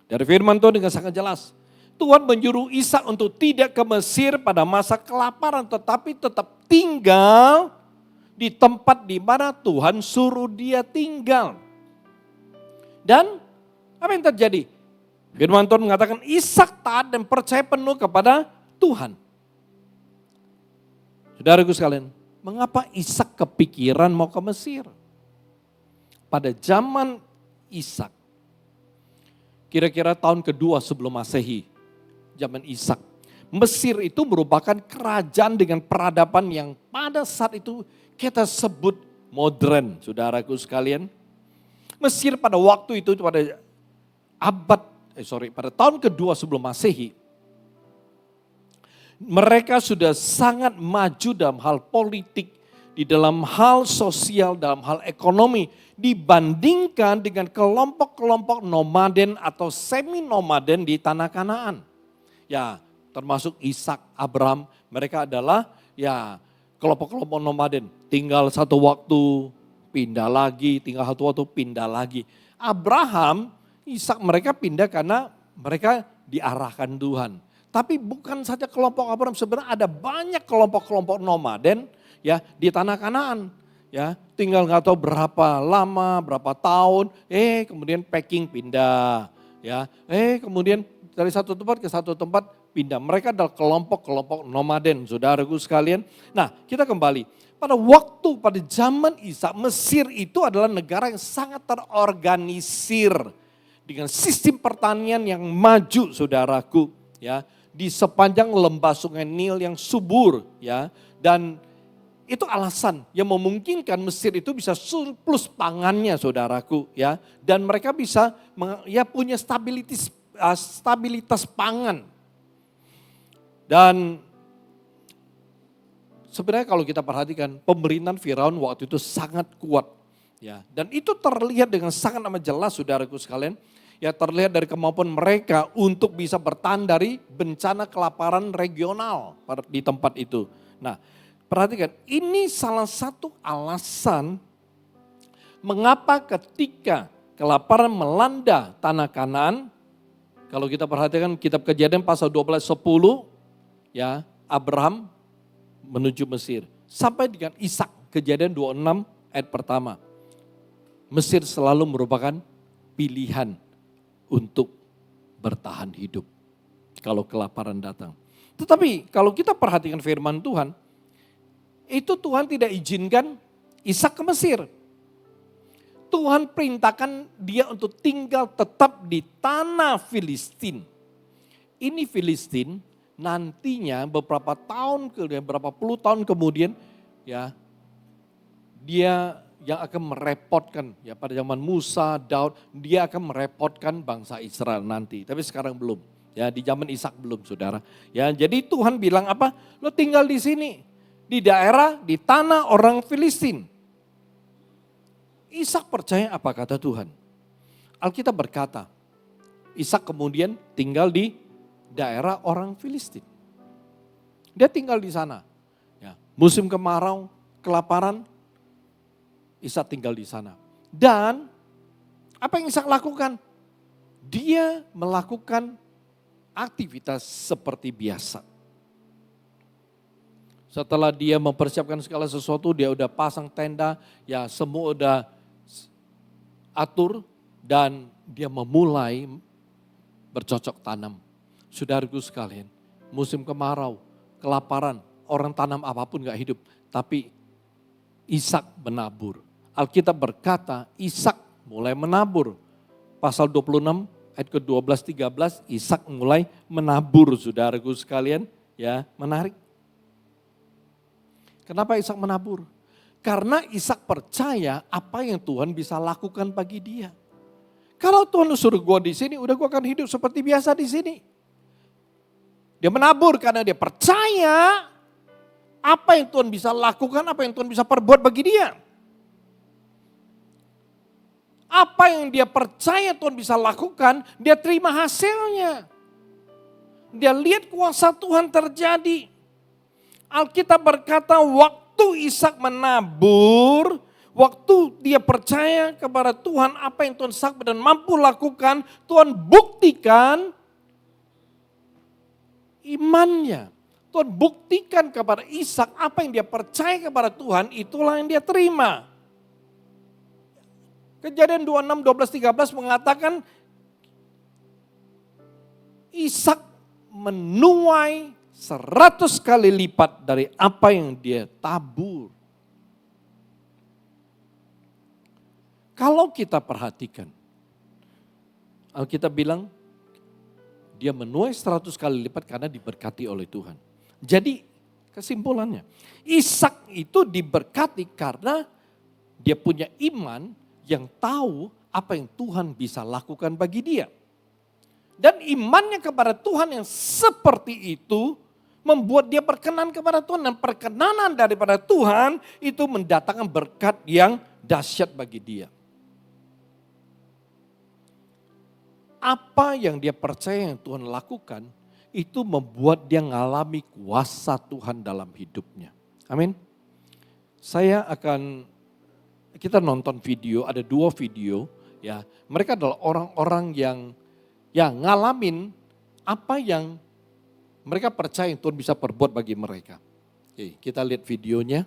Dari firman Tuhan dengan sangat jelas. Tuhan menyuruh Ishak untuk tidak ke Mesir pada masa kelaparan, tetapi tetap tinggal di tempat di mana Tuhan suruh dia tinggal. Dan apa yang terjadi? Firman Tuhan mengatakan Ishak taat dan percaya penuh kepada Tuhan. Saudaraku sekalian, mengapa Ishak kepikiran mau ke Mesir? Pada zaman Ishak, kira-kira tahun kedua sebelum Masehi, zaman Ishak. Mesir itu merupakan kerajaan dengan peradaban yang pada saat itu kita sebut modern, saudaraku sekalian. Mesir pada waktu itu pada tahun kedua sebelum Masehi, mereka sudah sangat maju dalam hal politik, di dalam hal sosial, dalam hal ekonomi, dibandingkan dengan kelompok-kelompok nomaden atau semi-nomaden di tanah Kanaan. Ya, termasuk Ishak, Abraham, mereka adalah ya kelompok-kelompok nomaden. Tinggal satu waktu, pindah lagi, tinggal satu waktu, pindah lagi. Abraham, Ishak mereka pindah karena mereka diarahkan Tuhan. Tapi bukan saja kelompok Abraham, sebenarnya ada banyak kelompok-kelompok nomaden ya di tanah Kanaan. Ya, tinggal nggak tahu berapa lama, berapa tahun, kemudian packing pindah. Ya, kemudian dari satu tempat ke satu tempat pindah. Mereka adalah kelompok-kelompok nomaden, saudaraku sekalian. Nah, kita kembali. Pada zaman Ishak, Mesir itu adalah negara yang sangat terorganisir dengan sistem pertanian yang maju, saudaraku. Ya, di sepanjang lembah Sungai Nil yang subur, ya, dan itu alasan yang memungkinkan Mesir itu bisa surplus pangannya, saudaraku, ya, dan mereka bisa punya stabilitas pangan. Dan sebenarnya kalau kita perhatikan pemerintahan Firaun waktu itu sangat kuat, ya, dan itu terlihat dengan sangat amat jelas, saudaraku sekalian. Ya, terlihat dari kemampuan mereka untuk bisa bertahan dari bencana kelaparan regional di tempat itu. Nah, perhatikan, ini salah satu alasan mengapa ketika kelaparan melanda tanah Kanaan, kalau kita perhatikan kitab Kejadian pasal 12:10, ya, Abraham menuju Mesir. Sampai dengan Ishak, Kejadian 26 ayat pertama. Mesir selalu merupakan pilihan untuk bertahan hidup kalau kelaparan datang. Tetapi kalau kita perhatikan firman Tuhan, itu Tuhan tidak izinkan Ishak ke Mesir. Tuhan perintahkan dia untuk tinggal tetap di tanah Filistin. Ini Filistin nantinya beberapa puluh tahun kemudian, ya, dia yang akan merepotkan, ya, pada zaman Musa, Daud, dia akan merepotkan bangsa Israel nanti. Tapi sekarang belum, ya, di zaman Ishak belum, saudara. Ya, jadi Tuhan bilang apa? Lo tinggal di sini, di tanah orang Filistin. Ishak percaya apa kata Tuhan. Alkitab berkata, Ishak kemudian tinggal di daerah orang Filistin. Dia tinggal di sana. Ya, musim kemarau, kelaparan, Ishak tinggal di sana. Dan apa yang Ishak lakukan? Dia melakukan aktivitas seperti biasa. Setelah dia mempersiapkan segala sesuatu, dia udah pasang tenda, ya semua udah atur, dan dia memulai bercocok tanam. Saudaraku sekalian, musim kemarau, kelaparan, orang tanam apapun gak hidup, tapi Ishak menabur. Alkitab berkata Ishak mulai menabur. Pasal 26 ayat ke-12-13, Ishak mulai menabur, saudaraku sekalian. Ya, menarik. Kenapa Ishak menabur? Karena Ishak percaya apa yang Tuhan bisa lakukan bagi dia. Kalau Tuhan suruh gue di sini, udah gue akan hidup seperti biasa di sini. Dia menabur karena dia percaya apa yang Tuhan bisa lakukan, apa yang Tuhan bisa perbuat bagi dia. Apa yang dia percaya Tuhan bisa lakukan, dia terima hasilnya. Dia lihat kuasa Tuhan terjadi. Alkitab berkata waktu Ishak menabur, waktu dia percaya kepada Tuhan apa yang Tuhan sakti dan mampu lakukan, Tuhan buktikan imannya. Tuhan buktikan kepada Ishak apa yang dia percaya kepada Tuhan, itulah yang dia terima. Kejadian 26, 12, 13 mengatakan Ishak menuai 100 kali lipat dari apa yang dia tabur. Kalau kita perhatikan, Alkitab bilang dia menuai 100 kali lipat karena diberkati oleh Tuhan. Jadi kesimpulannya, Ishak itu diberkati karena dia punya iman yang tahu apa yang Tuhan bisa lakukan bagi dia. Dan imannya kepada Tuhan yang seperti itu membuat dia berkenan kepada Tuhan. Dan perkenanan daripada Tuhan itu mendatangkan berkat yang dahsyat bagi dia. Apa yang dia percaya yang Tuhan lakukan, itu membuat dia mengalami kuasa Tuhan dalam hidupnya. Amin. Kita nonton video, ada 2 video. Ya, mereka adalah orang-orang yang ngalamin apa yang mereka percaya yang Tuhan bisa perbuat bagi mereka. Oke, kita lihat videonya.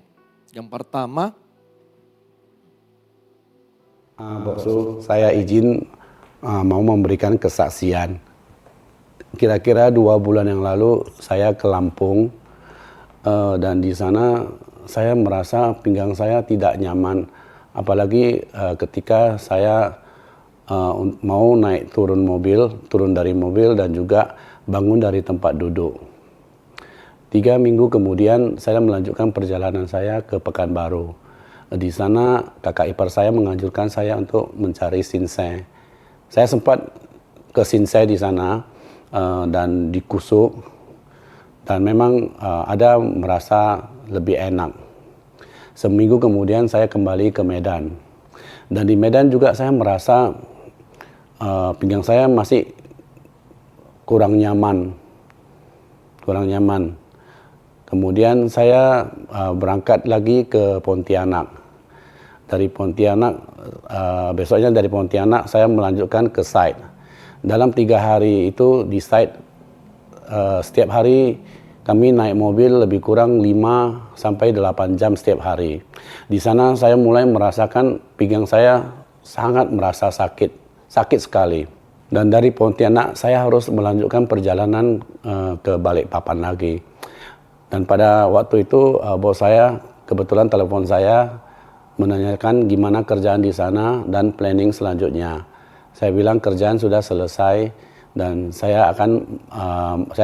Yang pertama. Boksu, saya izin mau memberikan kesaksian. Kira-kira 2 bulan yang lalu saya ke Lampung dan di sana saya merasa pinggang saya tidak nyaman. Apalagi ketika saya mau turun dari mobil dan juga bangun dari tempat duduk. 3 minggu kemudian saya melanjutkan perjalanan saya ke Pekanbaru. Di sana kakak ipar saya menganjurkan saya untuk mencari sinsai. Saya sempat ke sinsai di sana dan dikusuk dan memang ada merasa lebih enak. Seminggu kemudian saya kembali ke Medan. Dan di Medan juga saya merasa pinggang saya masih kurang nyaman. Kemudian saya berangkat lagi ke Pontianak. Dari Pontianak, besoknya dari Pontianak saya melanjutkan ke site. Dalam 3 hari itu di site, setiap hari kami naik mobil lebih kurang 5 sampai 8 jam setiap hari. Di sana saya mulai merasakan pinggang saya sangat merasa sakit sekali. Dan dari Pontianak saya harus melanjutkan perjalanan ke Balikpapan lagi. Dan pada waktu itu bos saya kebetulan telepon saya menanyakan gimana kerjaan di sana dan planning selanjutnya. Saya bilang kerjaan sudah selesai dan saya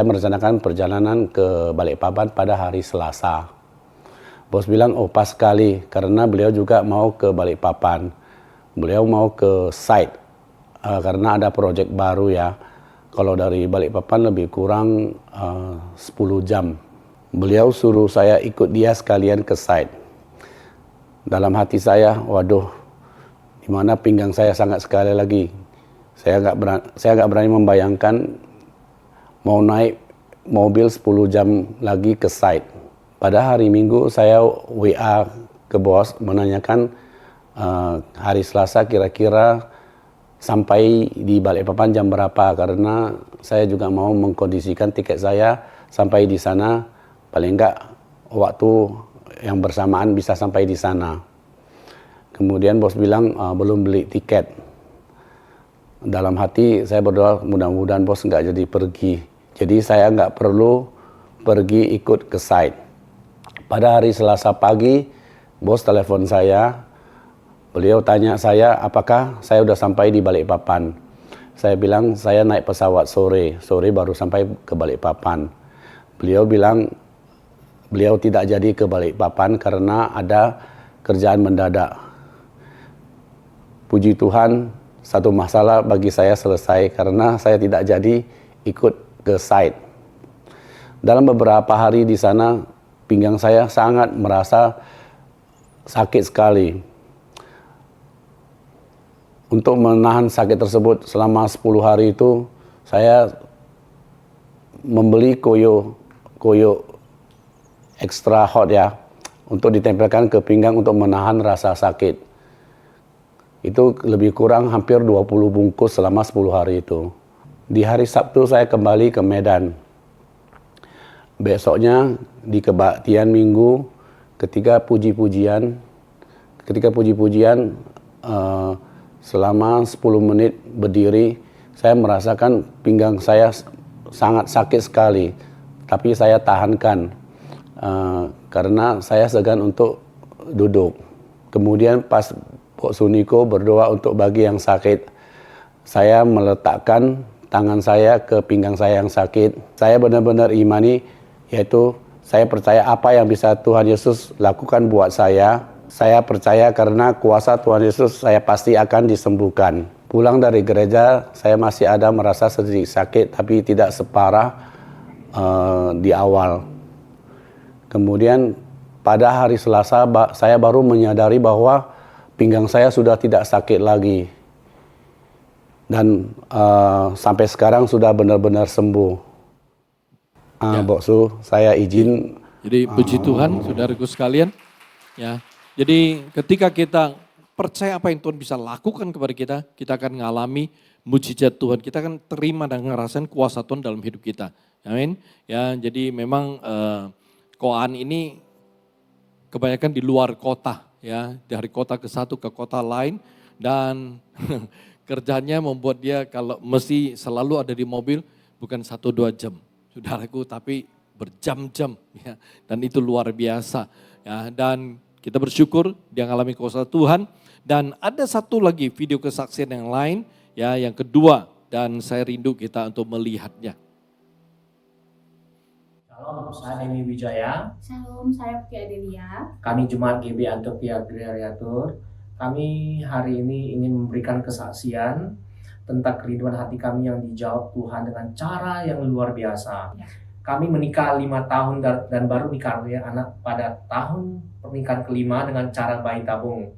merencanakan perjalanan ke Balikpapan pada hari Selasa. Bos bilang, oh pas sekali karena beliau juga mau ke Balikpapan. Beliau mau ke site karena ada proyek baru ya. Kalau dari Balikpapan lebih kurang 10 jam. Beliau suruh saya ikut dia sekalian ke site. Dalam hati saya, waduh, di mana pinggang saya sangat sekali lagi. Saya nggak berani membayangkan mau naik mobil 10 jam lagi ke site. Pada hari Minggu saya WA ke bos menanyakan hari Selasa kira-kira sampai di Balikpapan jam berapa, karena saya juga mau mengkondisikan tiket saya sampai di sana paling enggak waktu yang bersamaan bisa sampai di sana. Kemudian bos bilang belum beli tiket. Dalam hati saya berdoa mudah-mudahan bos nggak jadi pergi. Jadi saya nggak perlu pergi ikut ke site. Pada hari Selasa pagi bos telepon saya. Beliau tanya saya apakah saya sudah sampai di Balikpapan. Saya bilang saya naik pesawat sore baru sampai ke Balikpapan. Beliau bilang beliau tidak jadi ke Balikpapan karena ada kerjaan mendadak. Puji Tuhan, satu masalah bagi saya selesai karena saya tidak jadi ikut ke site. Dalam beberapa hari di sana, pinggang saya sangat merasa sakit sekali. Untuk menahan sakit tersebut selama 10 hari itu, saya membeli koyo extra hot ya, untuk ditempelkan ke pinggang untuk menahan rasa sakit. Itu lebih kurang hampir 20 bungkus selama 10 hari itu. Di hari Sabtu saya kembali ke Medan. Besoknya di kebaktian Minggu, ketika puji-pujian, selama 10 menit berdiri, saya merasakan pinggang saya sangat sakit sekali. Tapi saya tahankan karena saya segan untuk duduk. Kemudian pas Pok Suniko berdoa untuk bagi yang sakit, saya meletakkan tangan saya ke pinggang saya yang sakit. Saya benar-benar imani, yaitu saya percaya apa yang bisa Tuhan Yesus lakukan buat saya. Saya percaya karena kuasa Tuhan Yesus saya pasti akan disembuhkan. Pulang dari gereja saya masih ada merasa sedikit sakit tapi tidak separah di awal. Kemudian pada hari Selasa saya baru menyadari bahwa pinggang saya sudah tidak sakit lagi. Dan sampai sekarang sudah benar-benar sembuh. Boksu, saya izin. Jadi puji Tuhan saudaraku sekalian. Ya. Jadi ketika kita percaya apa yang Tuhan bisa lakukan kepada kita, kita akan mengalami mujizat Tuhan. Kita akan terima dan ngerasain kuasa Tuhan dalam hidup kita. Amin. Ya, jadi memang Koan ini kebanyakan di luar kota, ya, dari kota ke satu ke kota lain, dan kerjanya membuat dia kalau mesti selalu ada di mobil bukan 1-2 jam, saudaraku, tapi berjam-jam, ya, dan itu luar biasa, ya. Dan kita bersyukur dia mengalami kuasa Tuhan. Dan ada satu lagi video kesaksian yang lain, ya, yang kedua, dan saya rindu kita untuk melihatnya. Shalom, saya Demi Wijaya. Shalom, saya Putri Adelia. Kami Jemaat GB Antioquia Agregator. Kami hari ini ingin memberikan kesaksian tentang kerinduan hati kami yang dijawab Tuhan dengan cara yang luar biasa. Ya. Kami menikah 5 tahun dan baru dikaruniai anak pada tahun pernikahan kelima dengan cara bayi tabung.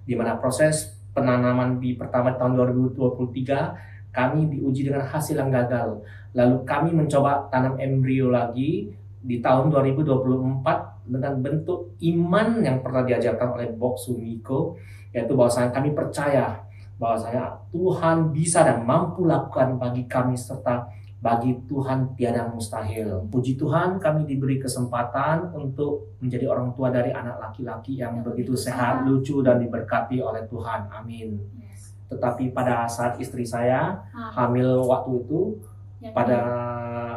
Di mana proses penanaman bibit pertama tahun 2023 kami diuji dengan hasil yang gagal. Lalu kami mencoba tanam embrio lagi di tahun 2024 dengan bentuk iman yang pernah diajarkan oleh Bok Sumiko, yaitu bahwasanya kami percaya bahwasanya Tuhan bisa dan mampu lakukan bagi kami, serta bagi Tuhan tiada mustahil. Puji Tuhan, kami diberi kesempatan untuk menjadi orang tua dari anak laki-laki yang begitu sehat, lucu, dan diberkati oleh Tuhan. Amin. Yes. Tetapi pada saat istri saya hamil waktu itu, Yang pada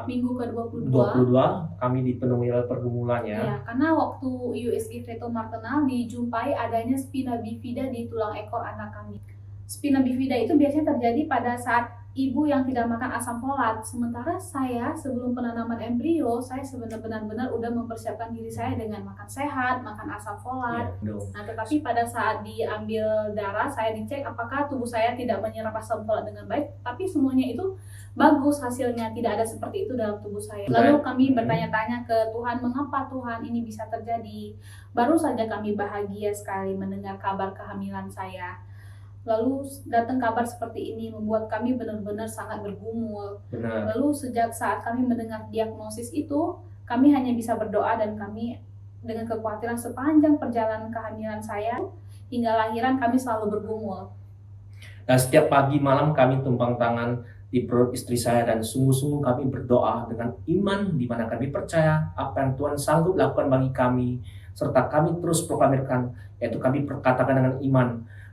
minggu ke-22 kami dipenuhi oleh pergumulan ya. Ya, karena waktu USG fetal maternal dijumpai adanya spina bifida di tulang ekor anak kami. Spina bifida itu biasanya terjadi pada saat ibu yang tidak makan asam folat. Sementara saya sebelum penanaman embrio, saya benar-benar udah mempersiapkan diri saya dengan makan sehat, makan asam folat. Ya, Nah, tetapi pada saat diambil darah, saya dicek apakah tubuh saya tidak menyerap asam folat dengan baik, tapi semuanya itu bagus hasilnya, tidak ada seperti itu dalam tubuh saya. Lalu kami bertanya-tanya ke Tuhan, mengapa Tuhan ini bisa terjadi? Baru saja kami bahagia sekali mendengar kabar kehamilan saya. Lalu datang kabar seperti ini membuat kami benar-benar sangat bergumul. benar. Lalu sejak saat kami mendengar diagnosis itu, kami hanya bisa berdoa dan kami dengan kekhawatiran sepanjang perjalanan kehamilan saya hingga lahiran kami selalu bergumul. Dan setiap pagi malam kami tumpang tangan di perut istri saya dan sungguh-sungguh kami berdoa dengan iman di mana kami percaya apa yang Tuhan sanggup lakukan bagi kami, serta kami terus proklamirkan, yaitu kami perkatakan dengan iman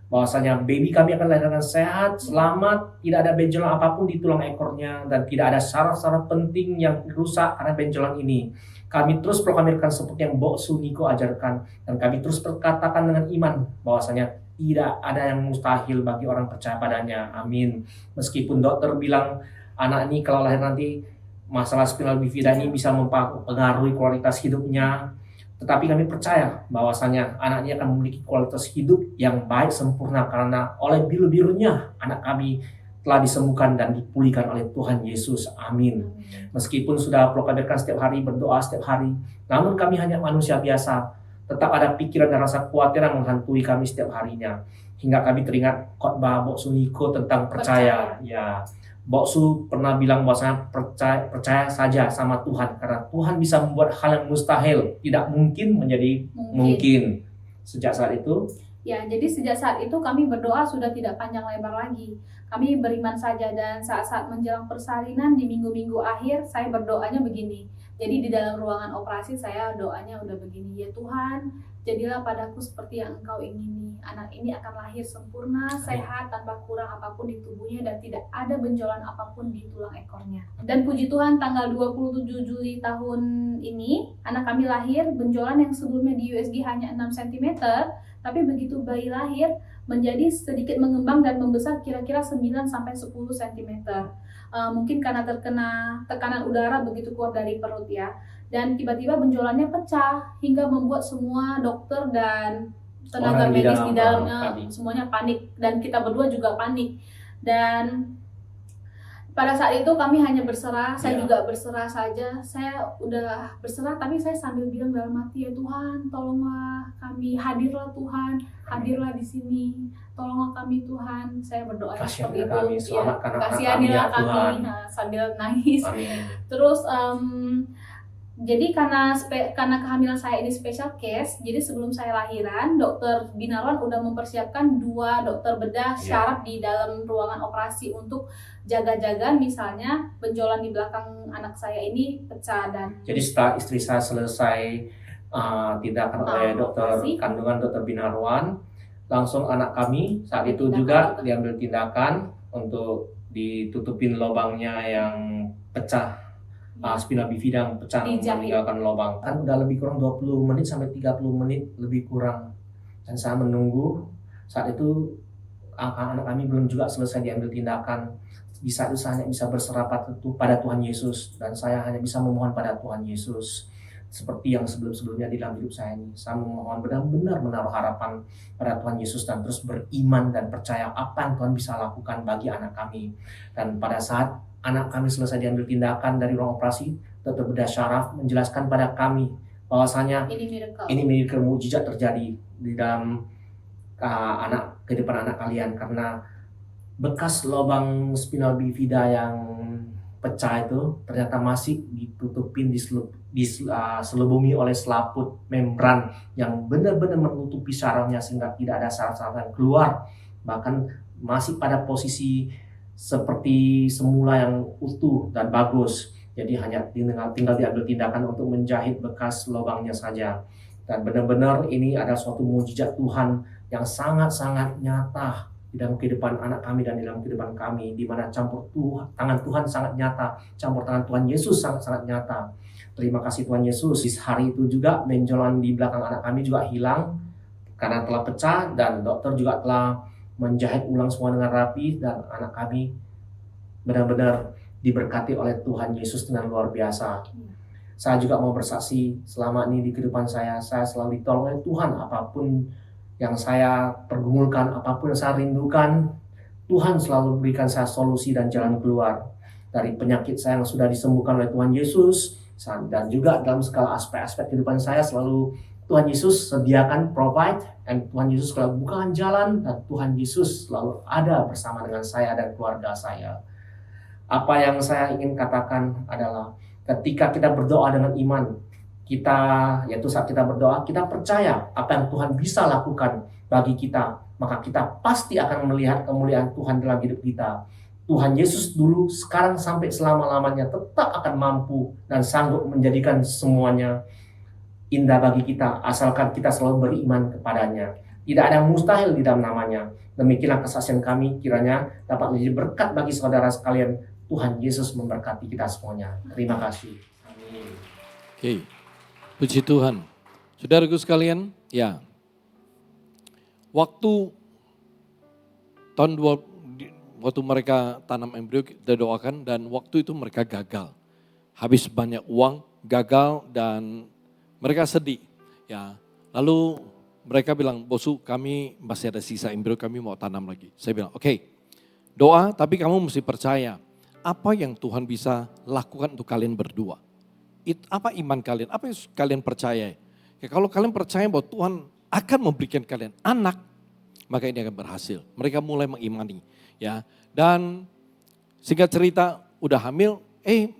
bahwasanya baby kami akan dilahirkan sehat, selamat, tidak ada benjolan apapun di tulang ekornya dan tidak ada saraf-saraf penting yang rusak karena benjolan ini. Kami terus proklamirkan seperti yang Mbok Suniko ajarkan, dan kami terus perkatakan dengan iman bahwasanya tidak ada yang mustahil bagi orang percaya padanya. Amin. Meskipun dokter bilang anak ini kalau lahir nanti masalah spinal bifida ini bisa mempengaruhi kualitas hidupnya, tetapi kami percaya bahwasanya anak ini akan memiliki kualitas hidup yang baik sempurna karena oleh biru-birunya anak kami telah disembuhkan dan dipulihkan oleh Tuhan Yesus. Amin. Meskipun sudah proklamirkan setiap hari, berdoa setiap hari, namun kami hanya manusia biasa. Tetap ada pikiran dan rasa khawatir yang menghantui kami setiap harinya. Hingga kami teringat khotbah Mbok Suniko tentang percaya. Ya, Mbok Su pernah bilang bahwasanya percaya saja sama Tuhan karena Tuhan bisa membuat hal yang mustahil tidak mungkin menjadi mungkin. Sejak saat itu, ya, jadi sejak saat itu kami berdoa sudah tidak panjang lebar lagi. Kami beriman saja, dan saat-saat menjelang persalinan di minggu-minggu akhir saya berdoanya begini. Jadi di dalam ruangan operasi saya doanya udah begini, ya Tuhan, jadilah padaku seperti yang Engkau ingini. Anak ini akan lahir sempurna, sehat, tanpa kurang apapun di tubuhnya dan tidak ada benjolan apapun di tulang ekornya. Dan puji Tuhan, tanggal 27 Juli tahun ini anak kami lahir, benjolan yang sebelumnya di USG hanya 6 cm, tapi begitu bayi lahir menjadi sedikit mengembang dan membesar kira-kira 9-10 cm. Mungkin karena terkena tekanan udara begitu kuat dari perut ya. Dan tiba-tiba benjolannya pecah hingga membuat semua dokter dan tenaga medis di dalamnya semuanya panik, dan kita berdua juga panik. Dan pada saat itu kami hanya berserah, saya juga berserah saja. Saya udah berserah, tapi saya sambil bilang dalam hati, ya Tuhan, tolonglah kami, hadirlah Tuhan, hadirlah di sini, tolonglah kami Tuhan. Saya berdoa seperti itu. Kasihanilah kami, sambil nangis. Amin. Terus jadi karena kehamilan saya ini special case, jadi sebelum saya lahiran, Dokter Binarwan udah mempersiapkan 2 dokter bedah syaraf di dalam ruangan operasi untuk jaga-jaga misalnya benjolan di belakang anak saya ini pecah. Dan jadi setelah istri saya selesai tindakan oleh dokter kandungan Dokter Binarwan, langsung anak kami saat itu juga diambil tindakan untuk ditutupin lubangnya yang pecah. Spinal bifida yang pecah meninggalkan lubang. Kan udah lebih kurang 20 menit sampai 30 menit lebih kurang. Dan saya menunggu. Saat itu anak kami belum juga selesai diambil tindakan. Di saat itu saya hanya bisa berserah pada Tuhan Yesus, dan saya hanya bisa memohon pada Tuhan Yesus. Seperti yang sebelum-sebelumnya di dalam hidup saya ini, saya memohon benar-benar menaruh harapan pada Tuhan Yesus dan terus beriman dan percaya apa yang Tuhan bisa lakukan bagi anak kami. Dan pada saat anak kami selesai diambil tindakan dari ruang operasi, dokter bedah syaraf menjelaskan pada kami bahwasanya ini miracle mukjizat terjadi di dalam kehidupan anak kalian, karena bekas lubang spinal bifida yang pecah itu ternyata masih ditutupin diselubungi oleh selaput membran yang benar-benar menutupi sarafnya sehingga tidak ada saraf-saraf yang keluar, bahkan masih pada posisi seperti semula yang utuh dan bagus. Jadi hanya tinggal diambil tindakan untuk menjahit bekas lubangnya saja. Dan benar-benar ini adalah suatu mukjizat Tuhan yang sangat-sangat nyata di dalam kehidupan anak kami dan di dalam kehidupan kami, di mana tangan Tuhan sangat nyata, campur tangan Tuhan Yesus sangat-sangat nyata. Terima kasih Tuhan Yesus. Di hari itu juga benjolan di belakang anak kami juga hilang karena telah pecah, dan dokter juga telah menjahit ulang semua dengan rapi, dan anak kami benar-benar diberkati oleh Tuhan Yesus dengan luar biasa. Saya juga mau bersaksi, selama ini di kehidupan saya selalu ditolong oleh Tuhan. Apapun yang saya pergumulkan, apapun yang saya rindukan, Tuhan selalu berikan saya solusi dan jalan keluar. Dari penyakit saya yang sudah disembuhkan oleh Tuhan Yesus, dan juga dalam segala aspek-aspek kehidupan saya selalu Tuhan Yesus sediakan, provide, dan Tuhan Yesus selalu bukakan jalan, dan Tuhan Yesus selalu ada bersama dengan saya dan keluarga saya. Apa yang saya ingin katakan adalah ketika kita berdoa dengan iman, kita, yaitu saat kita berdoa, kita percaya apa yang Tuhan bisa lakukan bagi kita, maka kita pasti akan melihat kemuliaan Tuhan dalam hidup kita. Tuhan Yesus dulu, sekarang sampai selama-lamanya tetap akan mampu dan sanggup menjadikan semuanya indah bagi kita, asalkan kita selalu beriman kepadanya. Tidak ada yang mustahil di dalam namanya. Demikianlah kesaksian kami, kiranya dapat menjadi berkat bagi saudara sekalian. Tuhan Yesus memberkati kita semuanya. Terima kasih. Amin. Oke, puji Tuhan. Saudaraku sekalian, ya, waktu waktu mereka tanam embrio kita doakan, dan waktu itu mereka gagal. Habis banyak uang, gagal, dan mereka sedih. Ya, lalu mereka bilang, bosu kami masih ada sisa embrio, kami mau tanam lagi. Saya bilang, oke, doa tapi kamu mesti percaya apa yang Tuhan bisa lakukan untuk kalian berdua. Apa iman kalian, apa yang kalian percaya. Ya, kalau kalian percaya bahwa Tuhan akan memberikan kalian anak, maka ini akan berhasil. Mereka mulai mengimani. Ya, dan singkat cerita udah hamil,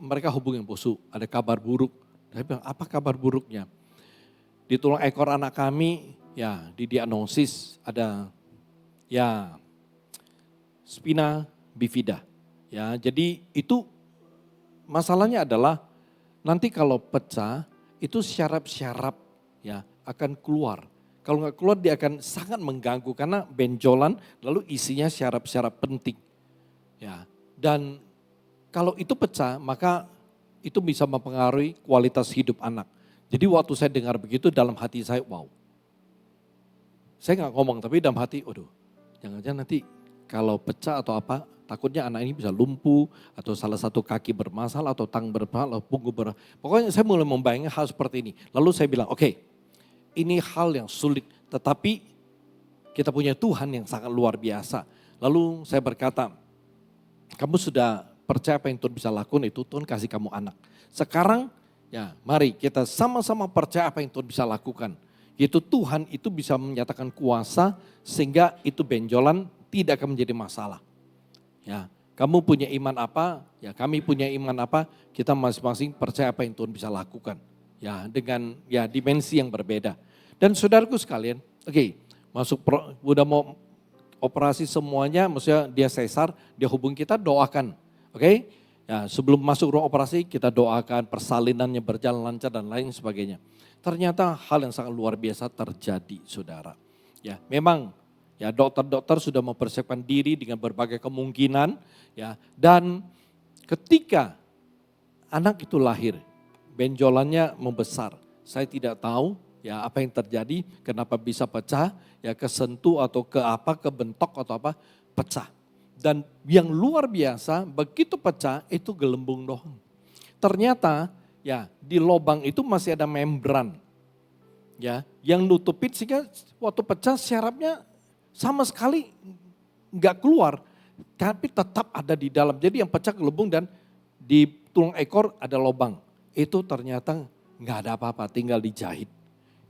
mereka hubungin bosu, ada kabar buruk. Saya bilang, apa kabar buruknya? Di tulang ekor anak kami, ya didiagnosis ada ya spina bifida. Ya, jadi itu masalahnya adalah nanti kalau pecah itu syaraf-syaraf ya akan keluar. Kalau nggak keluar dia akan sangat mengganggu karena benjolan lalu isinya syaraf-syaraf penting. Ya, dan kalau itu pecah maka itu bisa mempengaruhi kualitas hidup anak. Jadi waktu saya dengar begitu dalam hati saya, wow. Saya nggak ngomong tapi dalam hati, aduh jangan-jangan nanti kalau pecah atau apa, takutnya anak ini bisa lumpuh atau salah satu kaki bermasalah atau tang bermasalah, atau punggung bermasalah. Pokoknya saya mulai membayangkan hal seperti ini. Lalu saya bilang, oke, ini hal yang sulit tetapi kita punya Tuhan yang sangat luar biasa. Lalu saya berkata, kamu sudah percaya apa yang Tuhan bisa lakukan itu, Tuhan kasih kamu anak. Sekarang ya mari kita sama-sama percaya apa yang Tuhan bisa lakukan. Yaitu Tuhan itu bisa menyatakan kuasa sehingga itu benjolan tidak akan menjadi masalah. Ya, kamu punya iman apa, ya kami punya iman apa, kita masing-masing percaya apa yang Tuhan bisa lakukan. Ya, dengan ya dimensi yang berbeda. Dan saudaraku sekalian, oke, udah mau operasi semuanya, maksudnya dia sesar, dia hubungi kita, doakan. Oke, ya sebelum masuk ruang operasi kita doakan persalinannya berjalan lancar dan lain sebagainya. Ternyata hal yang sangat luar biasa terjadi, saudara. Ya, memang ya dokter-dokter sudah mempersiapkan diri dengan berbagai kemungkinan, ya. Dan ketika anak itu lahir, benjolannya membesar. Saya tidak tahu ya apa yang terjadi, kenapa bisa pecah, ya kesentuh atau kebentok atau apa, pecah. Dan yang luar biasa, begitu pecah itu gelembung doang. Ternyata ya di lubang itu masih ada membran. Ya, yang nutupin sehingga waktu pecah syarafnya sama sekali enggak keluar, tapi tetap ada di dalam. Jadi yang pecah gelembung dan di tulang ekor ada lubang. Itu ternyata enggak ada apa-apa, tinggal dijahit.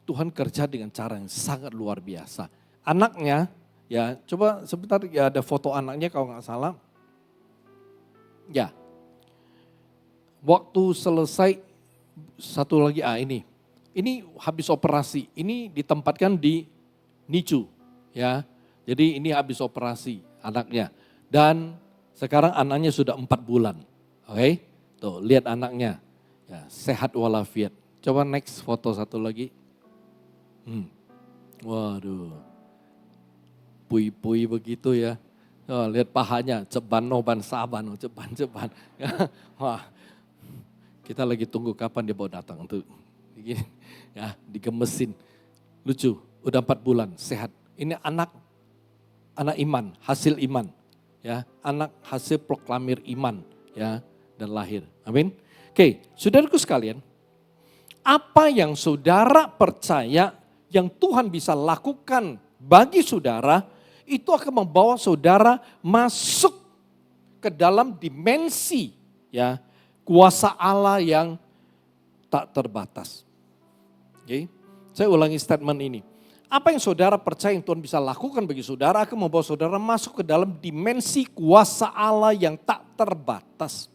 Tuhan kerja dengan cara yang sangat luar biasa. Anaknya, ya coba sebentar ya ada foto anaknya kalau nggak salah. Ya, waktu selesai satu lagi ini habis operasi, ini ditempatkan di NICU ya. Jadi ini habis operasi anaknya dan sekarang anaknya sudah 4 bulan. Oke, tuh lihat anaknya ya sehat walafiat. Coba next foto satu lagi. Waduh, pui-pui begitu ya. Oh, lihat pahanya, ceban noban saban, ceban. Wah, kita lagi tunggu kapan dia mau datang tuh. Ya, digemesin. Lucu, udah 4 bulan, sehat. Ini anak iman, hasil iman. Ya, anak hasil proklamir iman ya dan lahir. Amin. Oke, saudaraku sekalian, apa yang saudara percaya yang Tuhan bisa lakukan bagi saudara, itu akan membawa saudara masuk ke dalam dimensi ya kuasa Allah yang tak terbatas. Oke, saya ulangi statement ini. Apa yang saudara percaya yang Tuhan bisa lakukan bagi saudara akan membawa saudara masuk ke dalam dimensi kuasa Allah yang tak terbatas.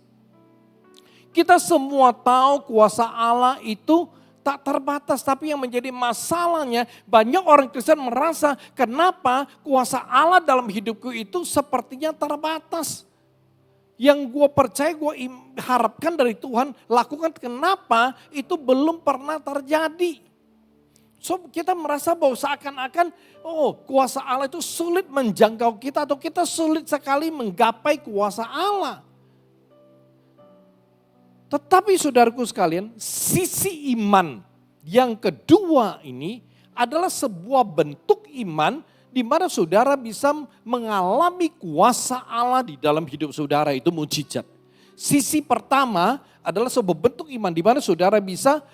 Kita semua tahu kuasa Allah itu tak terbatas. Tapi yang menjadi masalahnya banyak orang Kristen merasa kenapa kuasa Allah dalam hidupku itu sepertinya terbatas. Yang gue percaya, gue harapkan dari Tuhan lakukan, kenapa itu belum pernah terjadi. So kita merasa bahwa seakan-akan kuasa Allah itu sulit menjangkau kita atau kita sulit sekali menggapai kuasa Allah. Tetapi saudaraku sekalian, sisi iman yang kedua ini adalah sebuah bentuk iman di mana saudara bisa mengalami kuasa Allah di dalam hidup saudara, itu mujizat. Sisi pertama adalah sebuah bentuk iman di mana saudara bisa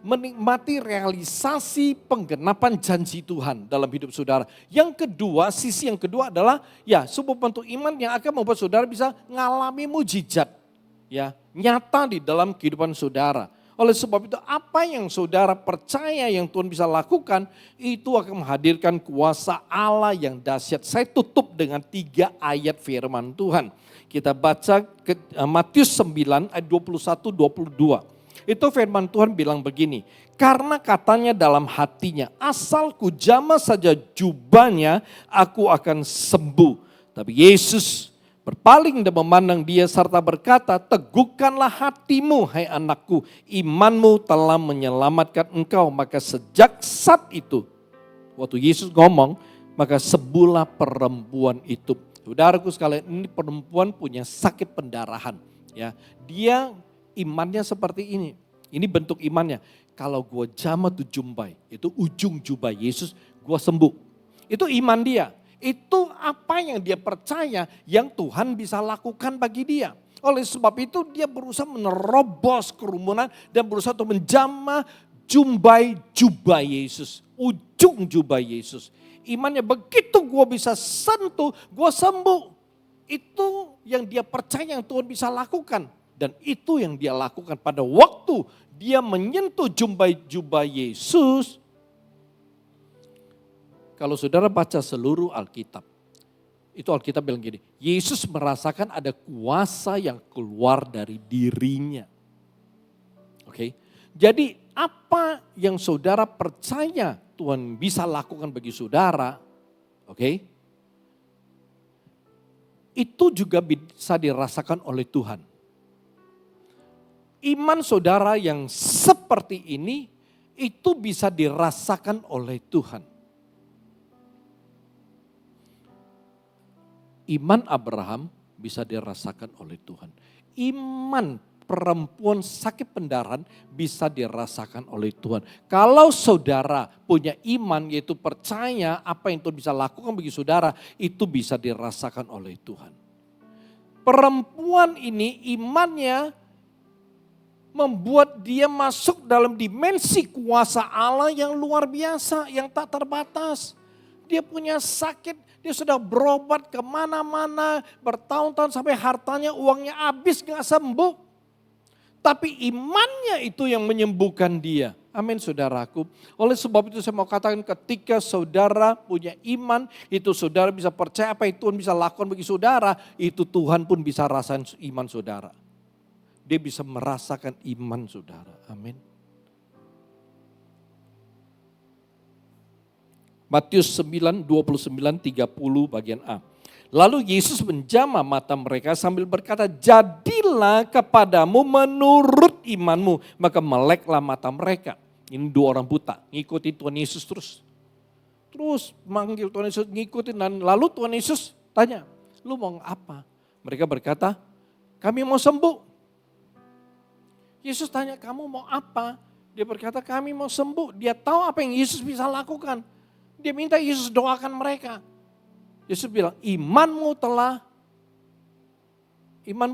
menikmati realisasi penggenapan janji Tuhan dalam hidup saudara. Yang kedua, sisi yang kedua adalah sebuah bentuk iman yang akan membuat saudara bisa mengalami mujizat. Nyata di dalam kehidupan saudara. Oleh sebab itu apa yang saudara percaya yang Tuhan bisa lakukan, itu akan menghadirkan kuasa Allah yang dahsyat. Saya tutup dengan 3 ayat firman Tuhan. Kita baca ke Matius 9 ayat 21-22. Itu firman Tuhan bilang begini, karena katanya dalam hatinya, asal ku jamah saja jubahnya, aku akan sembuh. Tapi Yesus berpaling dan memandang dia serta berkata, teguhkanlah hatimu hai anakku, imanmu telah menyelamatkan engkau. Maka sejak saat itu, waktu Yesus ngomong, maka sembuhlah perempuan itu. Saudaraku sekalian, ini perempuan punya sakit pendarahan. Dia imannya seperti ini. Ini bentuk imannya. Kalau gue jamah tuh jumbai, itu ujung jubah Yesus, gue sembuh. Itu iman dia. Itu apa yang dia percaya yang Tuhan bisa lakukan bagi dia. Oleh sebab itu dia berusaha menerobos kerumunan dan berusaha untuk menjamah jumbai jubah Yesus. Ujung jubah Yesus. Imannya begitu gue bisa sentuh, gue sembuh. Itu yang dia percaya yang Tuhan bisa lakukan. Dan itu yang dia lakukan pada waktu dia menyentuh jumbai jubah Yesus. Kalau saudara baca seluruh Alkitab, itu Alkitab bilang gini, Yesus merasakan ada kuasa yang keluar dari dirinya. Oke, jadi apa yang saudara percaya Tuhan bisa lakukan bagi saudara, itu juga bisa dirasakan oleh Tuhan. Iman saudara yang seperti ini, itu bisa dirasakan oleh Tuhan. Iman Abraham bisa dirasakan oleh Tuhan. Iman perempuan sakit pendarahan bisa dirasakan oleh Tuhan. Kalau saudara punya iman yaitu percaya apa yang Tuhan bisa lakukan bagi saudara, itu bisa dirasakan oleh Tuhan. Perempuan ini imannya membuat dia masuk dalam dimensi kuasa Allah yang luar biasa, yang tak terbatas. Dia punya sakit, dia sudah berobat kemana-mana, bertahun-tahun sampai hartanya, uangnya habis gak sembuh. Tapi imannya itu yang menyembuhkan dia. Amin saudaraku. Oleh sebab itu saya mau katakan ketika saudara punya iman, itu saudara bisa percaya apa yang Tuhan bisa lakukan bagi saudara, itu Tuhan pun bisa rasakan iman saudara. Dia bisa merasakan iman saudara. Amin. Matius 9, 29, 30 bagian A. Lalu Yesus menjamah mata mereka sambil berkata, jadilah kepadamu menurut imanmu. Maka meleklah mata mereka. Ini 2 orang buta, ngikutin Tuhan Yesus terus. Terus manggil Tuhan Yesus, ngikutin. Dan lalu Tuhan Yesus tanya, lu mau apa? Mereka berkata, kami mau sembuh. Yesus tanya, kamu mau apa? Dia berkata, kami mau sembuh. Dia tahu apa yang Yesus bisa lakukan. Dia minta Yesus doakan mereka. Yesus bilang, imanmu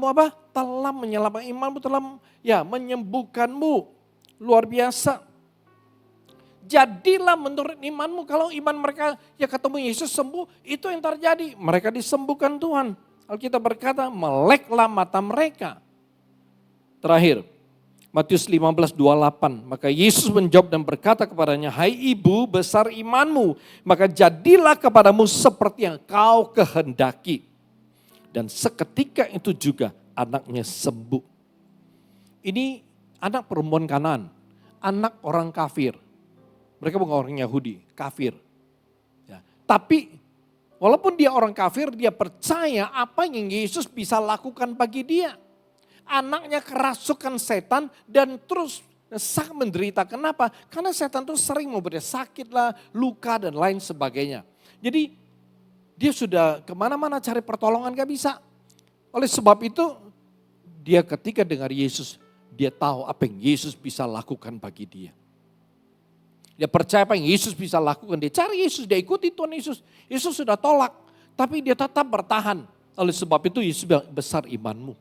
apa? Telah menyelamatkan, imanmu telah menyembuhkanmu. Luar biasa. Jadilah menurut imanmu. Kalau iman mereka ketemu Yesus sembuh, itu yang terjadi. Mereka disembuhkan Tuhan. Alkitab berkata, meleklah mata mereka. Terakhir, Matius 15:28, maka Yesus menjawab dan berkata kepadanya, hai ibu, besar imanmu, maka jadilah kepadamu seperti yang kau kehendaki. Dan seketika itu juga anaknya sembuh. Ini anak perempuan Kanaan, anak orang kafir. Mereka bukan orang Yahudi, kafir. Ya. Tapi walaupun dia orang kafir, dia percaya apa yang Yesus bisa lakukan bagi dia. Anaknya kerasukan setan dan terus sangat menderita. Kenapa? Karena setan itu sering memberi sakit lah, luka dan lain sebagainya. Jadi dia sudah kemana-mana cari pertolongan gak bisa. Oleh sebab itu dia ketika dengar Yesus, dia tahu apa yang Yesus bisa lakukan bagi dia. Dia percaya apa yang Yesus bisa lakukan. Dia cari Yesus, dia ikuti Tuhan Yesus. Yesus sudah tolak, tapi dia tetap bertahan. Oleh sebab itu Yesus bilang, besar imanmu.